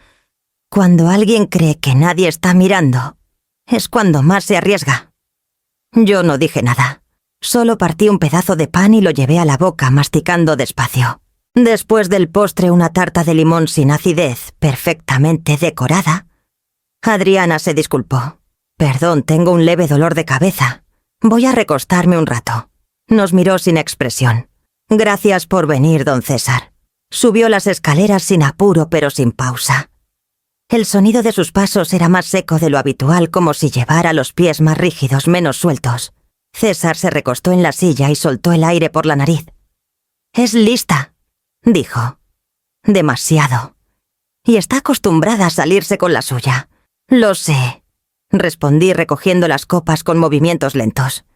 «Cuando alguien cree que nadie está mirando, es cuando más se arriesga». Yo no dije nada. Solo partí un pedazo de pan y lo llevé a la boca, masticando despacio. Después del postre, una tarta de limón sin acidez, perfectamente decorada. Adriana se disculpó. «Perdón, tengo un leve dolor de cabeza. Voy a recostarme un rato». Nos miró sin expresión. «Gracias por venir, don César». Subió las escaleras sin apuro, pero sin pausa. El sonido de sus pasos era más seco de lo habitual, como si llevara los pies más rígidos, menos sueltos. César se recostó en la silla y soltó el aire por la nariz. «Es lista», dijo. «Demasiado. Y está acostumbrada a salirse con la suya». «Lo sé», respondí recogiendo las copas con movimientos lentos.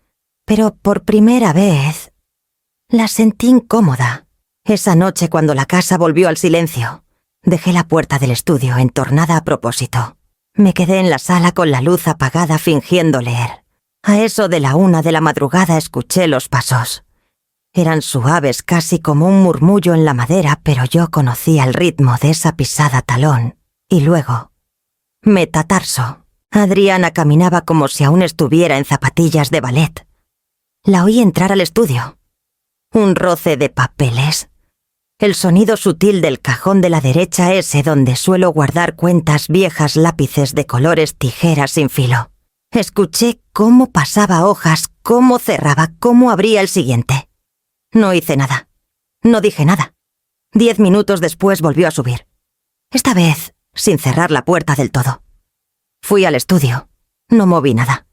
Pero por primera vez la sentí incómoda. Esa noche, cuando la casa volvió al silencio, dejé la puerta del estudio entornada a propósito. Me quedé en la sala con la luz apagada fingiendo leer. A eso de la 1 de la madrugada escuché los pasos. Eran suaves, casi como un murmullo en la madera, pero yo conocía el ritmo de esa pisada talón. Y luego, metatarso. Adriana caminaba como si aún estuviera en zapatillas de ballet. La oí entrar al estudio. Un roce de papeles. El sonido sutil del cajón de la derecha, ese donde suelo guardar cuentas viejas, lápices de colores, tijeras sin filo. Escuché cómo pasaba hojas, cómo cerraba, cómo abría el siguiente. No hice nada. No dije nada. 10 minutos después volvió a subir. Esta vez, sin cerrar la puerta del todo. Fui al estudio. No moví nada.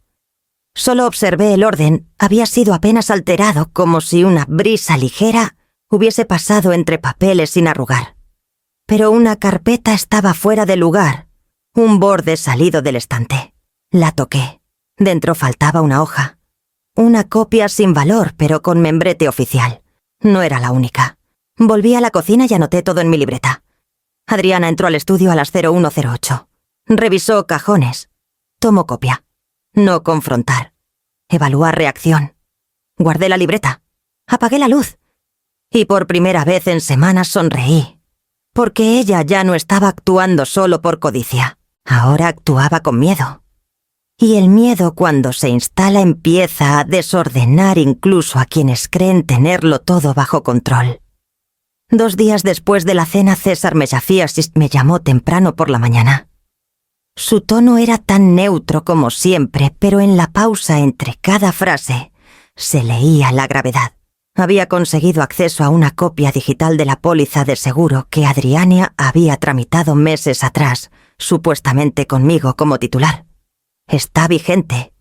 Solo observé el orden. Había sido apenas alterado, como si una brisa ligera hubiese pasado entre papeles sin arrugar. Pero una carpeta estaba fuera de lugar, un borde salido del estante. La toqué. Dentro faltaba una hoja. Una copia sin valor, pero con membrete oficial. No era la única. Volví a la cocina y anoté todo en mi libreta. Adriana entró al estudio a las 01:08. Revisó cajones. Tomó copia. No confrontar. Evaluar reacción. Guardé la libreta. Apagué la luz. Y por primera vez en semanas sonreí. Porque ella ya no estaba actuando solo por codicia. Ahora actuaba con miedo. Y el miedo, cuando se instala, empieza a desordenar incluso a quienes creen tenerlo todo bajo control. 2 días después de la cena, César Mellafías me llamó temprano por la mañana. Su tono era tan neutro como siempre, pero en la pausa entre cada frase se leía la gravedad. Había conseguido acceso a una copia digital de la póliza de seguro que Adriana había tramitado meses atrás, supuestamente conmigo como titular. Está vigente.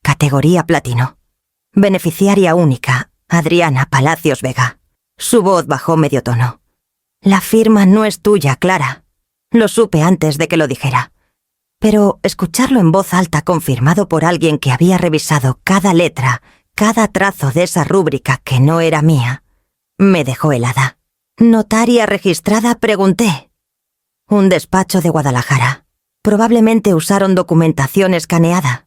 Categoría platino. Beneficiaria única, Adriana Palacios Vega. Su voz bajó medio tono. La firma no es tuya, Clara. Lo supe antes de que lo dijera. Pero escucharlo en voz alta, confirmado por alguien que había revisado cada letra, cada trazo de esa rúbrica que no era mía, me dejó helada. ¿Notaria registrada?, pregunté. Un despacho de Guadalajara. Probablemente usaron documentación escaneada.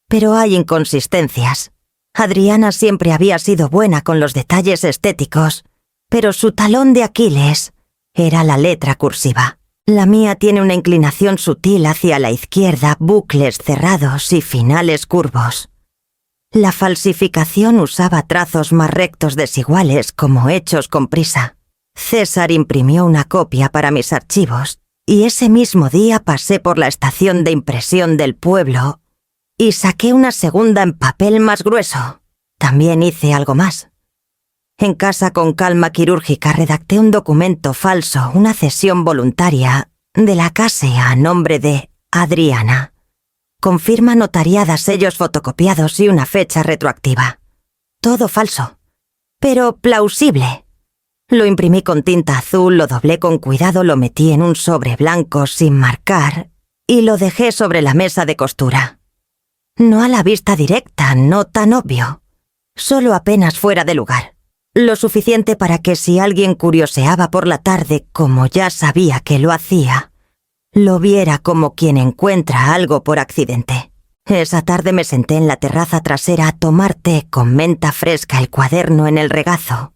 Pero hay inconsistencias. Adriana siempre había sido buena con los detalles estéticos, pero su talón de Aquiles era la letra cursiva. La mía tiene una inclinación sutil hacia la izquierda, bucles cerrados y finales curvos. La falsificación usaba trazos más rectos desiguales, como hechos con prisa. César imprimió una copia para mis archivos, y ese mismo día pasé por la estación de impresión del pueblo y saqué una segunda en papel más grueso. También hice algo más. En casa, con calma quirúrgica, redacté un documento falso, una cesión voluntaria de la casa a nombre de Adriana, con firma notariada, sellos fotocopiados y una fecha retroactiva. Todo falso, pero plausible. Lo imprimí con tinta azul, lo doblé con cuidado, lo metí en un sobre blanco sin marcar y lo dejé sobre la mesa de costura. No a la vista directa, no tan obvio, solo apenas fuera de lugar. Lo suficiente para que si alguien curioseaba por la tarde, como ya sabía que lo hacía, lo viera como quien encuentra algo por accidente. Esa tarde me senté en la terraza trasera a tomar té con menta fresca, el cuaderno en el regazo,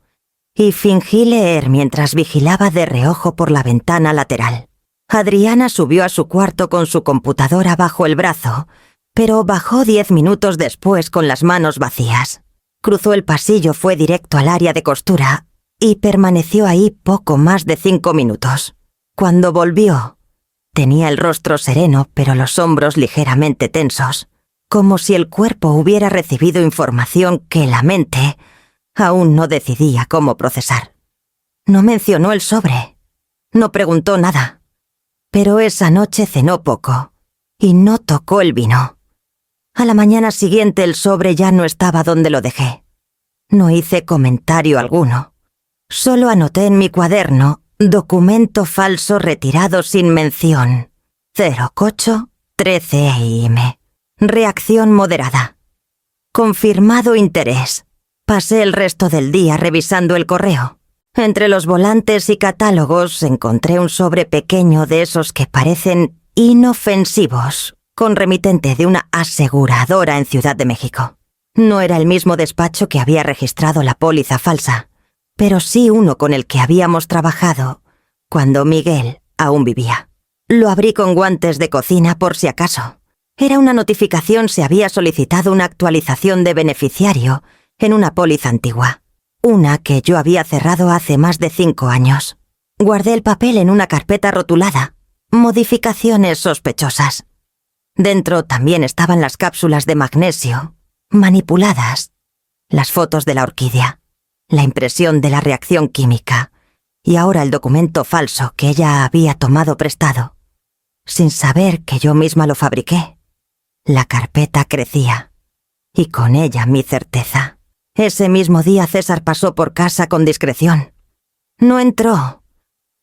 y fingí leer mientras vigilaba de reojo por la ventana lateral. Adriana subió a su cuarto con su computadora bajo el brazo, pero bajó 10 minutos después con las manos vacías. Cruzó el pasillo, fue directo al área de costura y permaneció ahí poco más de 5 minutos. Cuando volvió, tenía el rostro sereno, pero los hombros ligeramente tensos, como si el cuerpo hubiera recibido información que la mente aún no decidía cómo procesar. No mencionó el sobre, no preguntó nada, pero esa noche cenó poco y no tocó el vino. A la mañana siguiente el sobre ya no estaba donde lo dejé. No hice comentario alguno. Solo anoté en mi cuaderno: documento falso retirado sin mención. 08:13 AM. Reacción moderada. Confirmado interés. Pasé el resto del día revisando el correo. Entre los volantes y catálogos encontré un sobre pequeño de esos que parecen inofensivos, con remitente de una aseguradora en Ciudad de México. No era el mismo despacho que había registrado la póliza falsa, pero sí uno con el que habíamos trabajado cuando Miguel aún vivía. Lo abrí con guantes de cocina por si acaso. Era una notificación: se había solicitado una actualización de beneficiario en una póliza antigua, una que yo había cerrado hace más de 5 años. Guardé el papel en una carpeta rotulada: modificaciones sospechosas. Dentro también estaban las cápsulas de magnesio, manipuladas, las fotos de la orquídea, la impresión de la reacción química y ahora el documento falso que ella había tomado prestado, sin saber que yo misma lo fabriqué. La carpeta crecía, y con ella mi certeza. Ese mismo día César pasó por casa con discreción. No entró.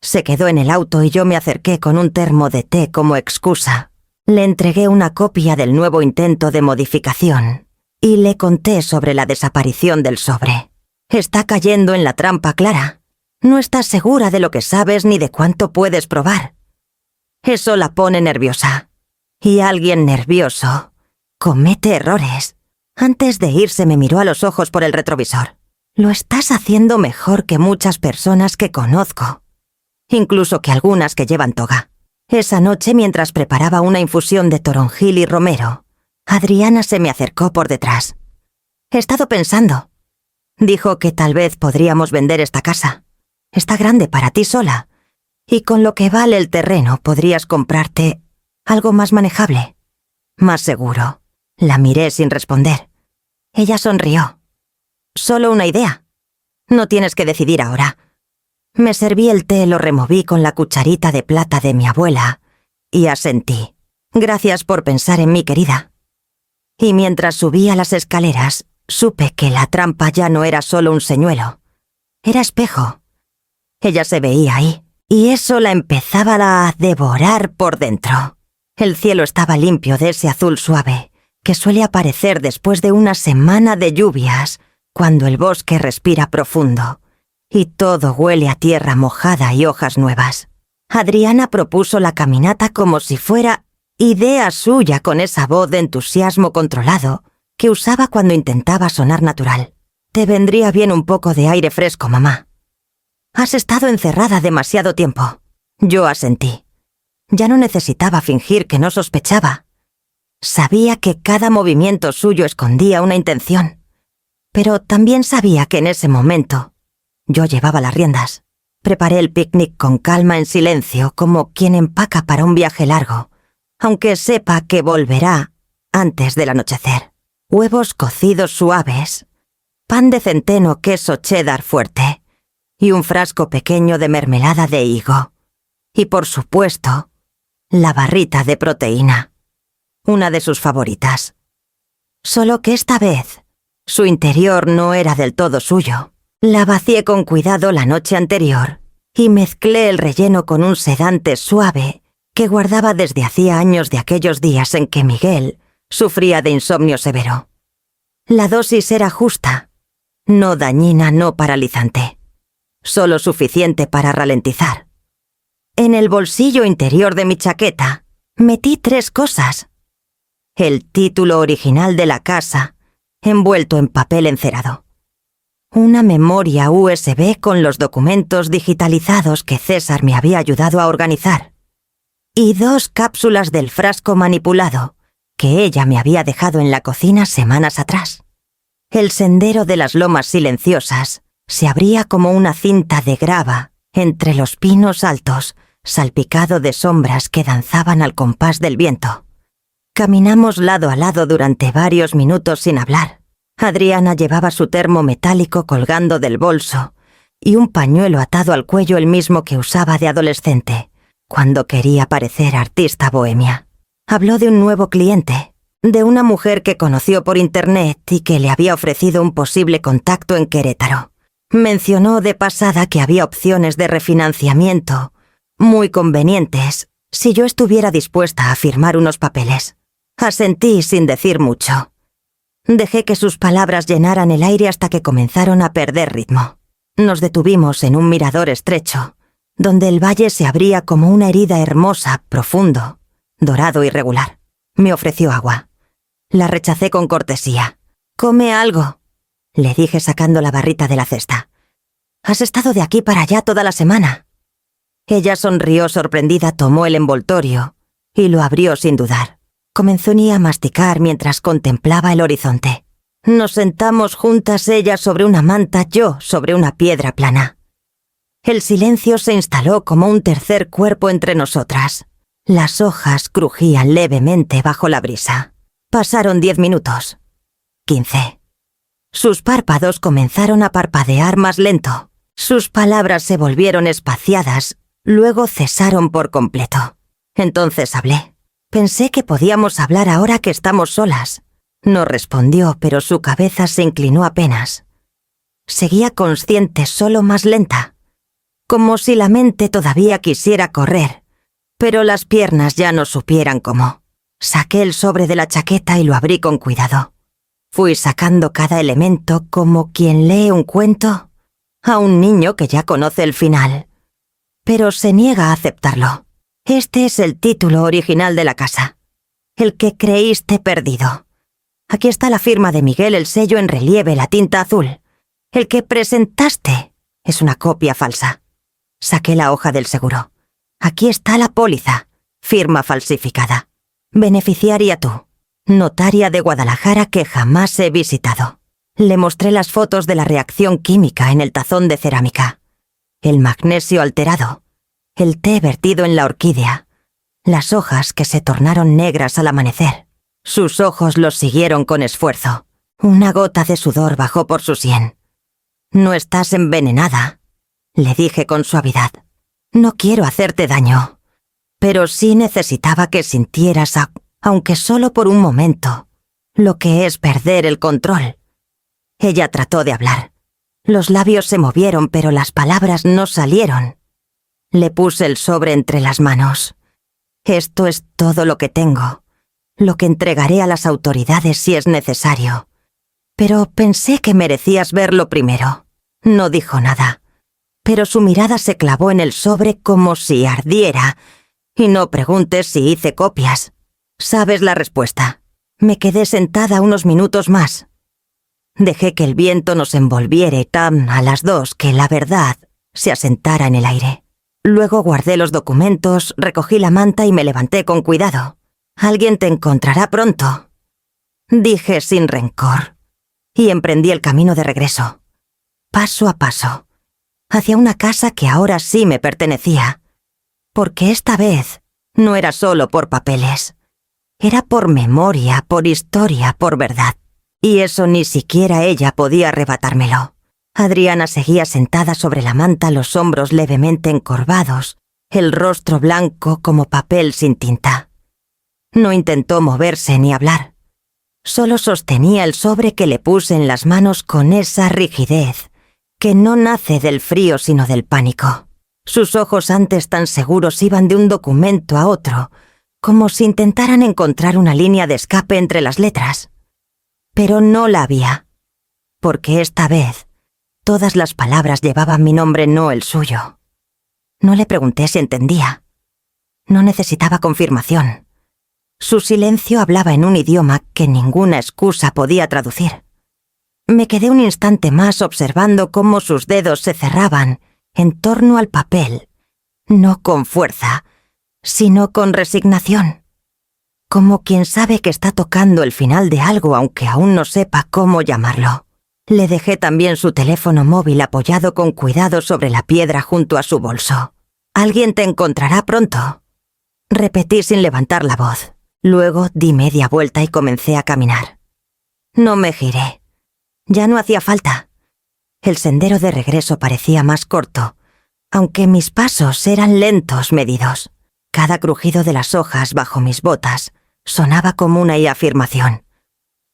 Se quedó en el auto y yo me acerqué con un termo de té como excusa. Le entregué una copia del nuevo intento de modificación y le conté sobre la desaparición del sobre. Está cayendo en la trampa, Clara. No estás segura de lo que sabes ni de cuánto puedes probar. Eso la pone nerviosa. Y alguien nervioso comete errores. Antes de irse me miró a los ojos por el retrovisor. Lo estás haciendo mejor que muchas personas que conozco, incluso que algunas que llevan toga. Esa noche, mientras preparaba una infusión de toronjil y romero, Adriana se me acercó por detrás. He estado pensando. Dijo que tal vez podríamos vender esta casa. Está grande para ti sola, y con lo que vale el terreno podrías comprarte algo más manejable, más seguro. La miré sin responder. Ella sonrió. Solo una idea. No tienes que decidir ahora. Me serví el té, lo removí con la cucharita de plata de mi abuela y asentí. Gracias por pensar en mí, querida. Y mientras subía las escaleras, supe que la trampa ya no era solo un señuelo. Era espejo. Ella se veía ahí, y eso la empezaba a devorar por dentro. El cielo estaba limpio de ese azul suave que suele aparecer después de una semana de lluvias, cuando el bosque respira profundo y todo huele a tierra mojada y hojas nuevas. Adriana propuso la caminata como si fuera idea suya, con esa voz de entusiasmo controlado que usaba cuando intentaba sonar natural. Te vendría bien un poco de aire fresco, mamá. Has estado encerrada demasiado tiempo. Yo asentí. Ya no necesitaba fingir que no sospechaba. Sabía que cada movimiento suyo escondía una intención, pero también sabía que en ese momento yo llevaba las riendas. Preparé el picnic con calma, en silencio, como quien empaca para un viaje largo, aunque sepa que volverá antes del anochecer. Huevos cocidos suaves, pan de centeno, queso cheddar fuerte y un frasco pequeño de mermelada de higo. Y por supuesto, la barrita de proteína, una de sus favoritas. Solo que esta vez, su interior no era del todo suyo. La vacié con cuidado la noche anterior y mezclé el relleno con un sedante suave que guardaba desde hacía años, de aquellos días en que Miguel sufría de insomnio severo. La dosis era justa, no dañina, no paralizante, solo suficiente para ralentizar. En el bolsillo interior de mi chaqueta metí 3 cosas. El título original de la casa, envuelto en papel encerado. Una memoria USB con los documentos digitalizados que César me había ayudado a organizar. Y 2 cápsulas del frasco manipulado que ella me había dejado en la cocina semanas atrás. El sendero de las lomas silenciosas se abría como una cinta de grava entre los pinos altos, salpicado de sombras que danzaban al compás del viento. Caminamos lado a lado durante varios minutos sin hablar. Adriana llevaba su termo metálico colgando del bolso y un pañuelo atado al cuello, el mismo que usaba de adolescente, cuando quería parecer artista bohemia. Habló de un nuevo cliente, de una mujer que conoció por internet y que le había ofrecido un posible contacto en Querétaro. Mencionó de pasada que había opciones de refinanciamiento muy convenientes si yo estuviera dispuesta a firmar unos papeles. Asentí sin decir mucho. Dejé que sus palabras llenaran el aire hasta que comenzaron a perder ritmo. Nos detuvimos en un mirador estrecho, donde el valle se abría como una herida hermosa, profundo, dorado y regular. Me ofreció agua. La rechacé con cortesía. «Come algo», le dije sacando la barrita de la cesta. «Has estado de aquí para allá toda la semana». Ella sonrió sorprendida, tomó el envoltorio y lo abrió sin dudar. Comenzó a masticar mientras contemplaba el horizonte. Nos sentamos juntas, ella sobre una manta, yo sobre una piedra plana. El silencio se instaló como un tercer cuerpo entre nosotras. Las hojas crujían levemente bajo la brisa. Pasaron 10 minutos. 15. Sus párpados comenzaron a parpadear más lento. Sus palabras se volvieron espaciadas, luego cesaron por completo. Entonces hablé. Pensé que podíamos hablar ahora que estamos solas. No respondió, pero su cabeza se inclinó apenas. Seguía consciente, solo más lenta. Como si la mente todavía quisiera correr, pero las piernas ya no supieran cómo. Saqué el sobre de la chaqueta y lo abrí con cuidado. Fui sacando cada elemento como quien lee un cuento a un niño que ya conoce el final, pero se niega a aceptarlo. Este es el título original de la casa. El que creíste perdido. Aquí está la firma de Miguel, el sello en relieve, la tinta azul. El que presentaste es una copia falsa. Saqué la hoja del seguro. Aquí está la póliza, firma falsificada. Beneficiaria tú, notaria de Guadalajara que jamás he visitado. Le mostré las fotos de la reacción química en el tazón de cerámica. El magnesio alterado, el té vertido en la orquídea, las hojas que se tornaron negras al amanecer. Sus ojos los siguieron con esfuerzo. Una gota de sudor bajó por su sien. «No estás envenenada», le dije con suavidad. «No quiero hacerte daño, pero sí necesitaba que sintieras, aunque solo por un momento, lo que es perder el control». Ella trató de hablar. Los labios se movieron, pero las palabras no salieron. Le puse el sobre entre las manos. «Esto es todo lo que tengo, lo que entregaré a las autoridades si es necesario. Pero pensé que merecías verlo primero». No dijo nada, pero su mirada se clavó en el sobre como si ardiera. Y no preguntes si hice copias. Sabes la respuesta. Me quedé sentada unos minutos más. Dejé que el viento nos envolviera tan a las dos que la verdad se asentara en el aire. Luego guardé los documentos, recogí la manta y me levanté con cuidado. «Alguien te encontrará pronto», dije sin rencor, y emprendí el camino de regreso. Paso a paso, hacia una casa que ahora sí me pertenecía, porque esta vez no era solo por papeles, era por memoria, por historia, por verdad, y eso ni siquiera ella podía arrebatármelo. Adriana seguía sentada sobre la manta, los hombros levemente encorvados, el rostro blanco como papel sin tinta. No intentó moverse ni hablar, solo sostenía el sobre que le puse en las manos con esa rigidez que no nace del frío sino del pánico. Sus ojos, antes tan seguros, iban de un documento a otro, como si intentaran encontrar una línea de escape entre las letras. Pero no la había, porque esta vez todas las palabras llevaban mi nombre, no el suyo. No le pregunté si entendía. No necesitaba confirmación. Su silencio hablaba en un idioma que ninguna excusa podía traducir. Me quedé un instante más observando cómo sus dedos se cerraban en torno al papel, no con fuerza, sino con resignación, como quien sabe que está tocando el final de algo aunque aún no sepa cómo llamarlo. Le dejé también su teléfono móvil apoyado con cuidado sobre la piedra junto a su bolso. «Alguien te encontrará pronto», repetí sin levantar la voz. Luego di media vuelta y comencé a caminar. No me giré. Ya no hacía falta. El sendero de regreso parecía más corto, aunque mis pasos eran lentos, medidos. Cada crujido de las hojas bajo mis botas sonaba como una afirmación.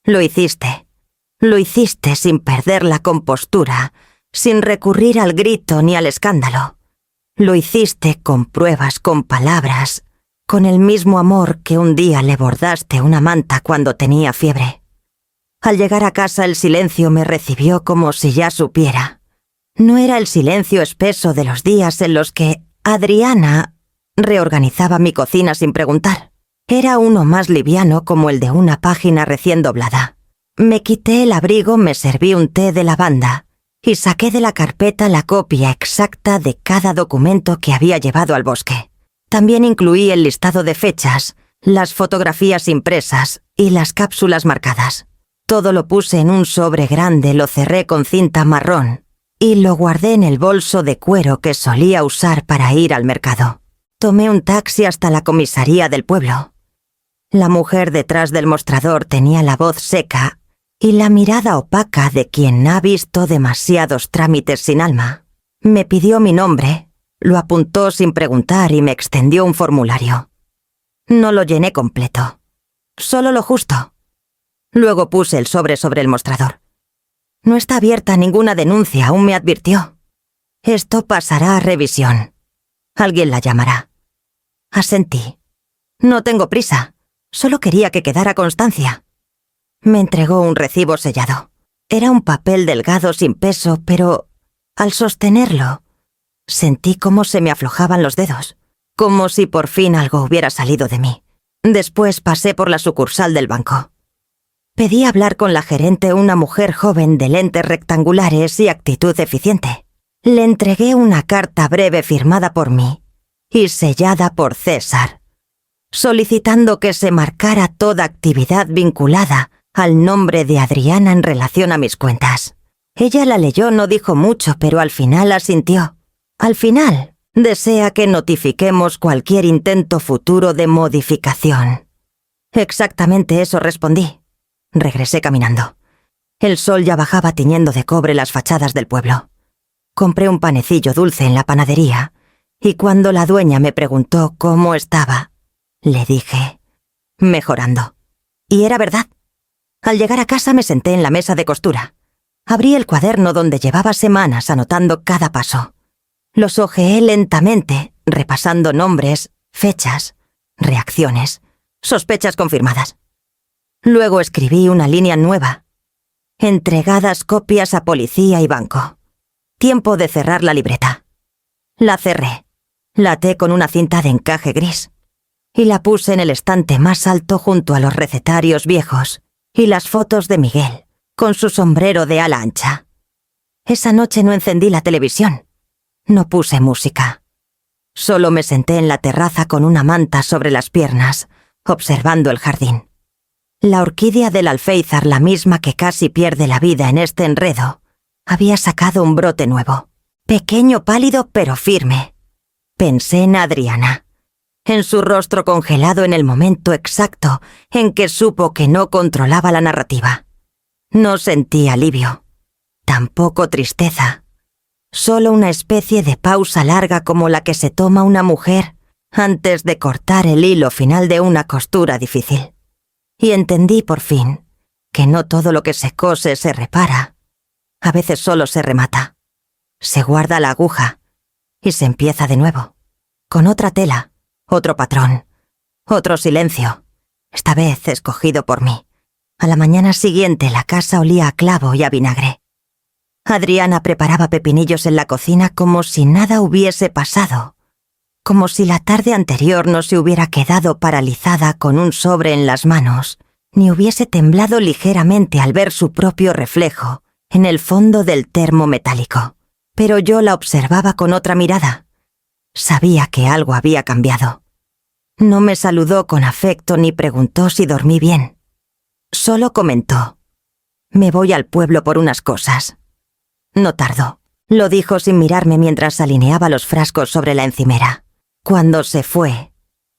Lo hiciste sin perder la compostura, sin recurrir al grito ni al escándalo. Lo hiciste con pruebas, con palabras, con el mismo amor que un día le bordaste una manta cuando tenía fiebre. Al llegar a casa el silencio me recibió como si ya supiera. No era el silencio espeso de los días en los que Adriana reorganizaba mi cocina sin preguntar. Era uno más liviano, como el de una página recién doblada. Me quité el abrigo, me serví un té de lavanda y saqué de la carpeta la copia exacta de cada documento que había llevado al bosque. También incluí el listado de fechas, las fotografías impresas y las cápsulas marcadas. Todo lo puse en un sobre grande, lo cerré con cinta marrón y lo guardé en el bolso de cuero que solía usar para ir al mercado. Tomé un taxi hasta la comisaría del pueblo. La mujer detrás del mostrador tenía la voz seca y la mirada opaca de quien ha visto demasiados trámites sin alma. Me pidió mi nombre, lo apuntó sin preguntar y me extendió un formulario. No lo llené completo, solo lo justo. Luego puse el sobre el mostrador. No está abierta ninguna denuncia, aún me advirtió. Esto pasará a revisión. Alguien la llamará. Asentí. No tengo prisa, solo quería que quedara constancia. Me entregó un recibo sellado. Era un papel delgado sin peso, pero al sostenerlo, sentí cómo se me aflojaban los dedos, como si por fin algo hubiera salido de mí. Después pasé por la sucursal del banco. Pedí hablar con la gerente, una mujer joven de lentes rectangulares y actitud eficiente. Le entregué una carta breve firmada por mí y sellada por César, solicitando que se marcara toda actividad vinculada al nombre de Adriana en relación a mis cuentas. Ella la leyó, no dijo mucho, pero al final asintió. Al final, desea que notifiquemos cualquier intento futuro de modificación. Exactamente eso respondí. Regresé caminando. El sol ya bajaba tiñendo de cobre las fachadas del pueblo. Compré un panecillo dulce en la panadería y cuando la dueña me preguntó cómo estaba, le dije, mejorando. Y era verdad. Al llegar a casa me senté en la mesa de costura. Abrí el cuaderno donde llevaba semanas anotando cada paso. Los hojeé lentamente, repasando nombres, fechas, reacciones, sospechas confirmadas. Luego escribí una línea nueva. Entregadas copias a policía y banco. Tiempo de cerrar la libreta. La cerré. La até con una cinta de encaje gris. Y la puse en el estante más alto junto a los recetarios viejos y las fotos de Miguel, con su sombrero de ala ancha. Esa noche no encendí la televisión. No puse música. Solo me senté en la terraza con una manta sobre las piernas, observando el jardín. La orquídea del alféizar, la misma que casi pierde la vida en este enredo, había sacado un brote nuevo. Pequeño, pálido, pero firme. Pensé en Adriana, en su rostro congelado en el momento exacto en que supo que no controlaba la narrativa. No sentí alivio, tampoco tristeza, solo una especie de pausa larga como la que se toma una mujer antes de cortar el hilo final de una costura difícil. Y entendí por fin que no todo lo que se cose se repara. A veces solo se remata. Se guarda la aguja y se empieza de nuevo, con otra tela, otro patrón, otro silencio, esta vez escogido por mí. A la mañana siguiente la casa olía a clavo y a vinagre. Adriana preparaba pepinillos en la cocina como si nada hubiese pasado, como si la tarde anterior no se hubiera quedado paralizada con un sobre en las manos, ni hubiese temblado ligeramente al ver su propio reflejo en el fondo del termo metálico. Pero yo la observaba con otra mirada. Sabía que algo había cambiado. No me saludó con afecto ni preguntó si dormí bien. Solo comentó, «Me voy al pueblo por unas cosas». No tardó. Lo dijo sin mirarme mientras alineaba los frascos sobre la encimera. Cuando se fue,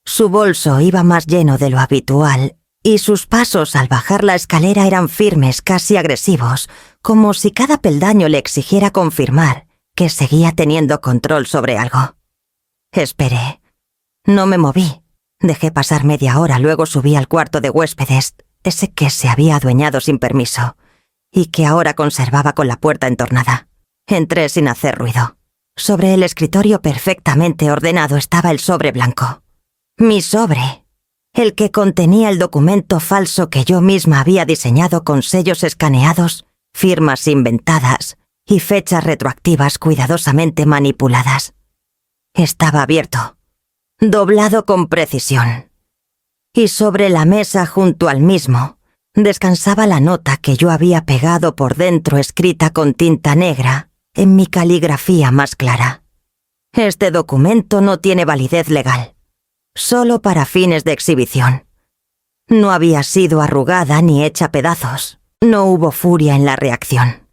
su bolso iba más lleno de lo habitual y sus pasos al bajar la escalera eran firmes, casi agresivos, como si cada peldaño le exigiera confirmar que seguía teniendo control sobre algo. Esperé. No me moví. Dejé pasar media hora, luego subí al cuarto de huéspedes, ese que se había adueñado sin permiso y que ahora conservaba con la puerta entornada. Entré sin hacer ruido. Sobre el escritorio perfectamente ordenado estaba el sobre blanco. Mi sobre, el que contenía el documento falso que yo misma había diseñado con sellos escaneados, firmas inventadas y fechas retroactivas cuidadosamente manipuladas. Estaba abierto, doblado con precisión. Y sobre la mesa junto al mismo, descansaba la nota que yo había pegado por dentro escrita con tinta negra en mi caligrafía más clara. Este documento no tiene validez legal, solo para fines de exhibición. No había sido arrugada ni hecha pedazos. No hubo furia en la reacción.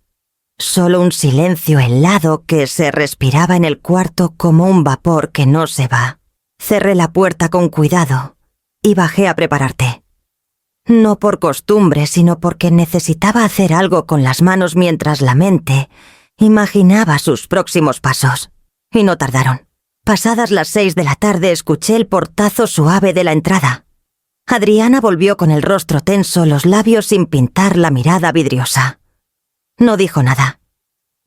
Solo un silencio helado que se respiraba en el cuarto como un vapor que no se va. Cerré la puerta con cuidado y bajé a preparar té. No por costumbre, sino porque necesitaba hacer algo con las manos mientras la mente imaginaba sus próximos pasos. Y no tardaron. Pasadas las 6 de la tarde escuché el portazo suave de la entrada. Adriana volvió con el rostro tenso, los labios sin pintar, la mirada vidriosa. No dijo nada.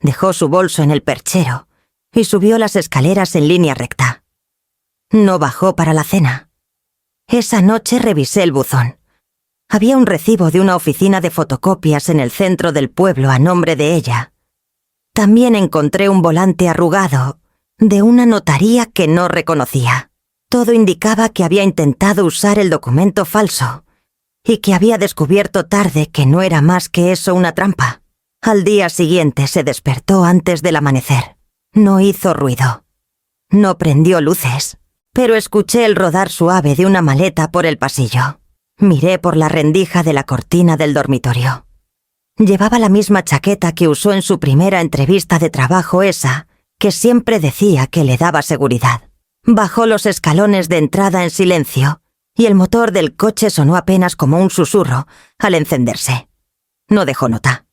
Dejó su bolso en el perchero y subió las escaleras en línea recta. No bajó para la cena. Esa noche revisé el buzón. Había un recibo de una oficina de fotocopias en el centro del pueblo a nombre de ella. También encontré un volante arrugado de una notaría que no reconocía. Todo indicaba que había intentado usar el documento falso y que había descubierto tarde que no era más que eso, una trampa. Al día siguiente se despertó antes del amanecer. No hizo ruido. No prendió luces, pero escuché el rodar suave de una maleta por el pasillo. Miré por la rendija de la cortina del dormitorio. Llevaba la misma chaqueta que usó en su primera entrevista de trabajo, esa que siempre decía que le daba seguridad. Bajó los escalones de entrada en silencio y el motor del coche sonó apenas como un susurro al encenderse. No dejó nota.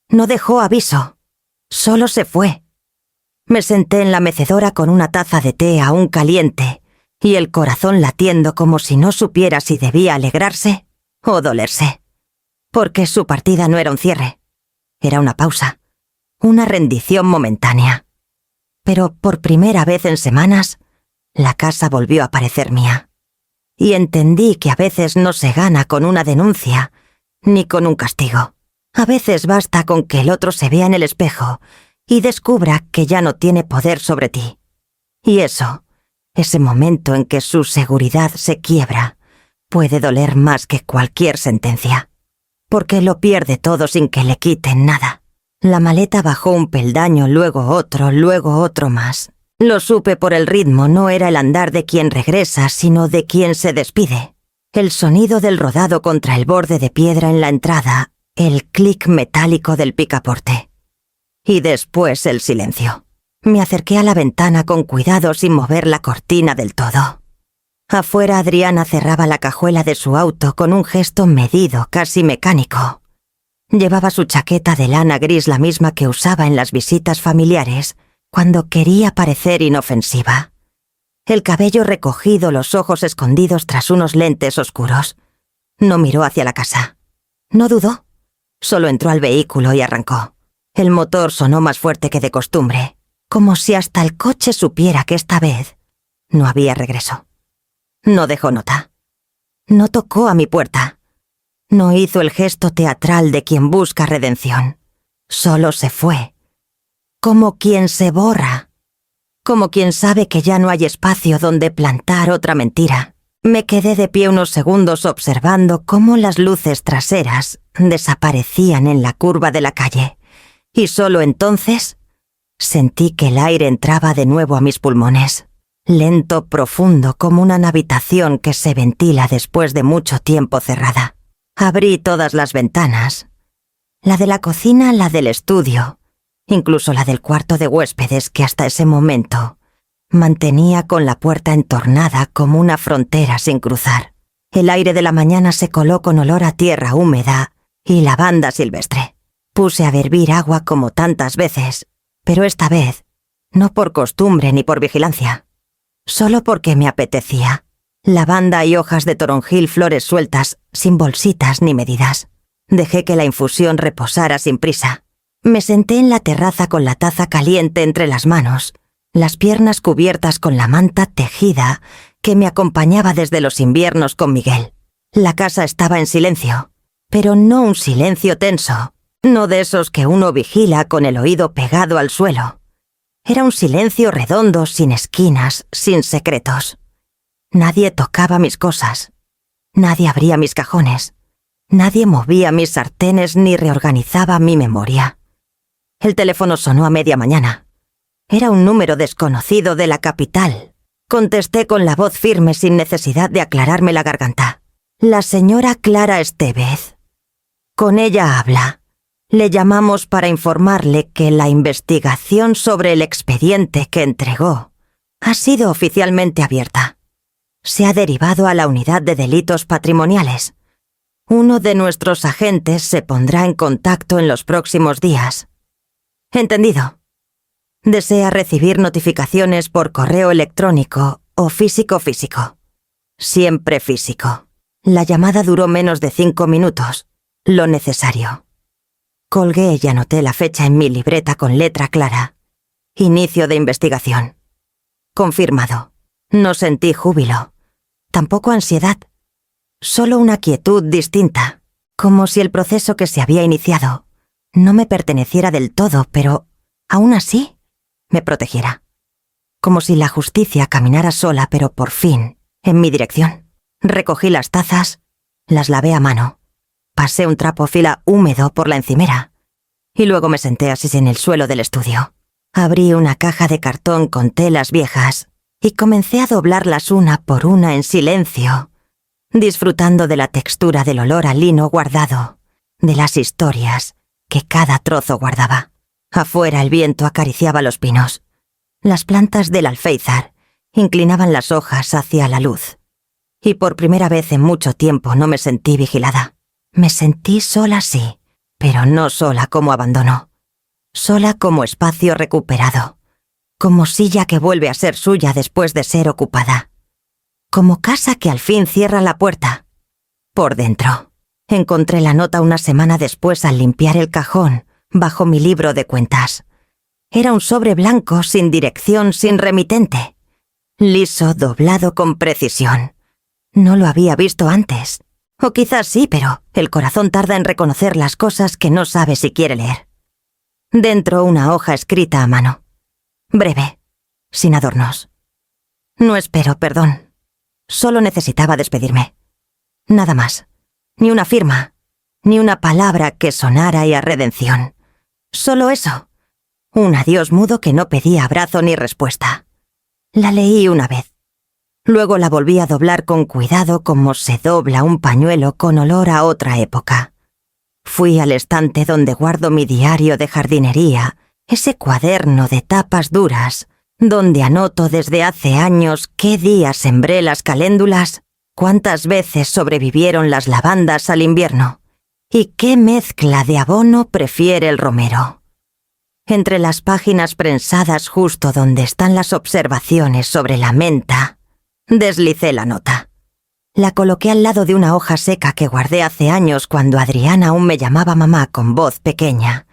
No dejó aviso. Solo se fue. Me senté en la mecedora con una taza de té aún caliente y el corazón latiendo como si no supiera si debía alegrarse o dolerse. Porque su partida no era un cierre. Era una pausa. Una rendición momentánea. Pero por primera vez en semanas, la casa volvió a parecer mía. Y entendí que a veces no se gana con una denuncia, ni con un castigo. A veces basta con que el otro se vea en el espejo y descubra que ya no tiene poder sobre ti. Y eso, ese momento en que su seguridad se quiebra, puede doler más que cualquier sentencia. Porque lo pierde todo sin que le quiten nada. La maleta bajó un peldaño, luego otro más. Lo supe por el ritmo, no era el andar de quien regresa, sino de quien se despide. El sonido del rodado contra el borde de piedra en la entrada, el clic metálico del picaporte. Y después el silencio. Me acerqué a la ventana con cuidado sin mover la cortina del todo. Afuera Adriana cerraba la cajuela de su auto con un gesto medido, casi mecánico. Llevaba su chaqueta de lana gris, la misma que usaba en las visitas familiares, cuando quería parecer inofensiva. El cabello recogido, los ojos escondidos tras unos lentes oscuros. No miró hacia la casa. No dudó. Solo entró al vehículo y arrancó. El motor sonó más fuerte que de costumbre, como si hasta el coche supiera que esta vez no había regreso. No dejó nota. No tocó a mi puerta. No hizo el gesto teatral de quien busca redención. Solo se fue. Como quien se borra. Como quien sabe que ya no hay espacio donde plantar otra mentira. Me quedé de pie unos segundos observando cómo las luces traseras desaparecían en la curva de la calle. Y solo entonces sentí que el aire entraba de nuevo a mis pulmones. Lento, profundo, como una habitación que se ventila después de mucho tiempo cerrada. Abrí todas las ventanas. La de la cocina, la del estudio, incluso la del cuarto de huéspedes que hasta ese momento mantenía con la puerta entornada como una frontera sin cruzar. El aire de la mañana se coló con olor a tierra húmeda y lavanda silvestre. Puse a hervir agua como tantas veces, pero esta vez no por costumbre ni por vigilancia. Solo porque me apetecía. Lavanda y hojas de toronjil, flores sueltas, sin bolsitas ni medidas. Dejé que la infusión reposara sin prisa. Me senté en la terraza con la taza caliente entre las manos, las piernas cubiertas con la manta tejida que me acompañaba desde los inviernos con Miguel. La casa estaba en silencio, pero no un silencio tenso, no de esos que uno vigila con el oído pegado al suelo. Era un silencio redondo, sin esquinas, sin secretos. Nadie tocaba mis cosas. Nadie abría mis cajones. Nadie movía mis sartenes ni reorganizaba mi memoria. El teléfono sonó a media mañana. Era un número desconocido de la capital. Contesté con la voz firme sin necesidad de aclararme la garganta. La señora Clara Estevez. Con ella habla. Le llamamos para informarle que la investigación sobre el expediente que entregó ha sido oficialmente abierta. Se ha derivado a la unidad de delitos patrimoniales. Uno de nuestros agentes se pondrá en contacto en los próximos días. Entendido. Desea recibir notificaciones por correo electrónico o físico. Siempre físico. La llamada duró menos de 5 minutos, lo necesario. Colgué y anoté la fecha en mi libreta con letra clara. Inicio de investigación. Confirmado. No sentí júbilo. Tampoco ansiedad. Solo una quietud distinta, como si el proceso que se había iniciado no me perteneciera del todo, pero, aún así, me protegiera. Como si la justicia caminara sola, pero por fin, en mi dirección. Recogí las tazas, las lavé a mano, pasé un trapo fila húmedo por la encimera, y luego me senté así en el suelo del estudio. Abrí una caja de cartón con telas viejas y comencé a doblarlas una por una en silencio, disfrutando de la textura del olor a lino guardado, de las historias que cada trozo guardaba. Afuera el viento acariciaba los pinos. Las plantas del alféizar inclinaban las hojas hacia la luz. Y por primera vez en mucho tiempo no me sentí vigilada. Me sentí sola, sí, pero no sola como abandono. Sola como espacio recuperado. Como silla que vuelve a ser suya después de ser ocupada. Como casa que al fin cierra la puerta. Por dentro. Encontré la nota una semana después al limpiar el cajón, bajo mi libro de cuentas. Era un sobre blanco, sin dirección, sin remitente. Liso, doblado con precisión. No lo había visto antes. O quizás sí, pero el corazón tarda en reconocer las cosas que no sabe si quiere leer. Dentro una hoja escrita a mano. Breve, sin adornos. No espero perdón. Solo necesitaba despedirme. Nada más. Ni una firma, ni una palabra que sonara y a redención. Solo eso. Un adiós mudo que no pedía abrazo ni respuesta. La leí una vez. Luego la volví a doblar con cuidado como se dobla un pañuelo con olor a otra época. Fui al estante donde guardo mi diario de jardinería, ese cuaderno de tapas duras, donde anoto desde hace años qué días sembré las caléndulas, cuántas veces sobrevivieron las lavandas al invierno, y qué mezcla de abono prefiere el romero. Entre las páginas prensadas justo donde están las observaciones sobre la menta, deslicé la nota. La coloqué al lado de una hoja seca que guardé hace años cuando Adriana aún me llamaba mamá con voz pequeña,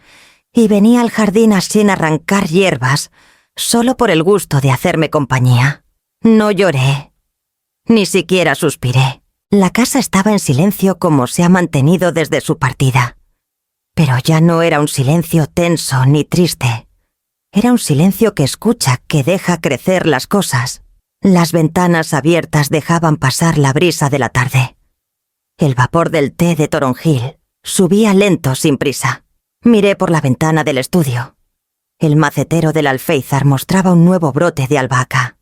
y venía al jardín sin arrancar hierbas, solo por el gusto de hacerme compañía. No lloré. Ni siquiera suspiré. La casa estaba en silencio como se ha mantenido desde su partida. Pero ya no era un silencio tenso ni triste. Era un silencio que escucha, que deja crecer las cosas. Las ventanas abiertas dejaban pasar la brisa de la tarde. El vapor del té de toronjil subía lento sin prisa. Miré por la ventana del estudio. El macetero del alféizar mostraba un nuevo brote de albahaca.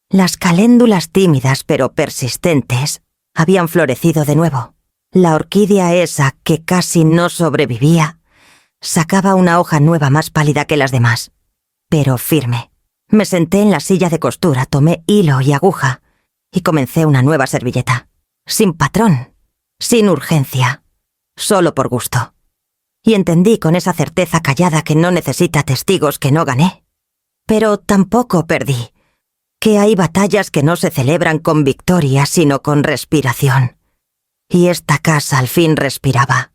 Las caléndulas tímidas pero persistentes habían florecido de nuevo. La orquídea esa que casi no sobrevivía sacaba una hoja nueva más pálida que las demás, pero firme. Me senté en la silla de costura, tomé hilo y aguja y comencé una nueva servilleta. Sin patrón, sin urgencia, solo por gusto. Y entendí con esa certeza callada que no necesita testigos que no gané. Pero tampoco perdí, que hay batallas que no se celebran con victoria sino con respiración. Y esta casa al fin respiraba.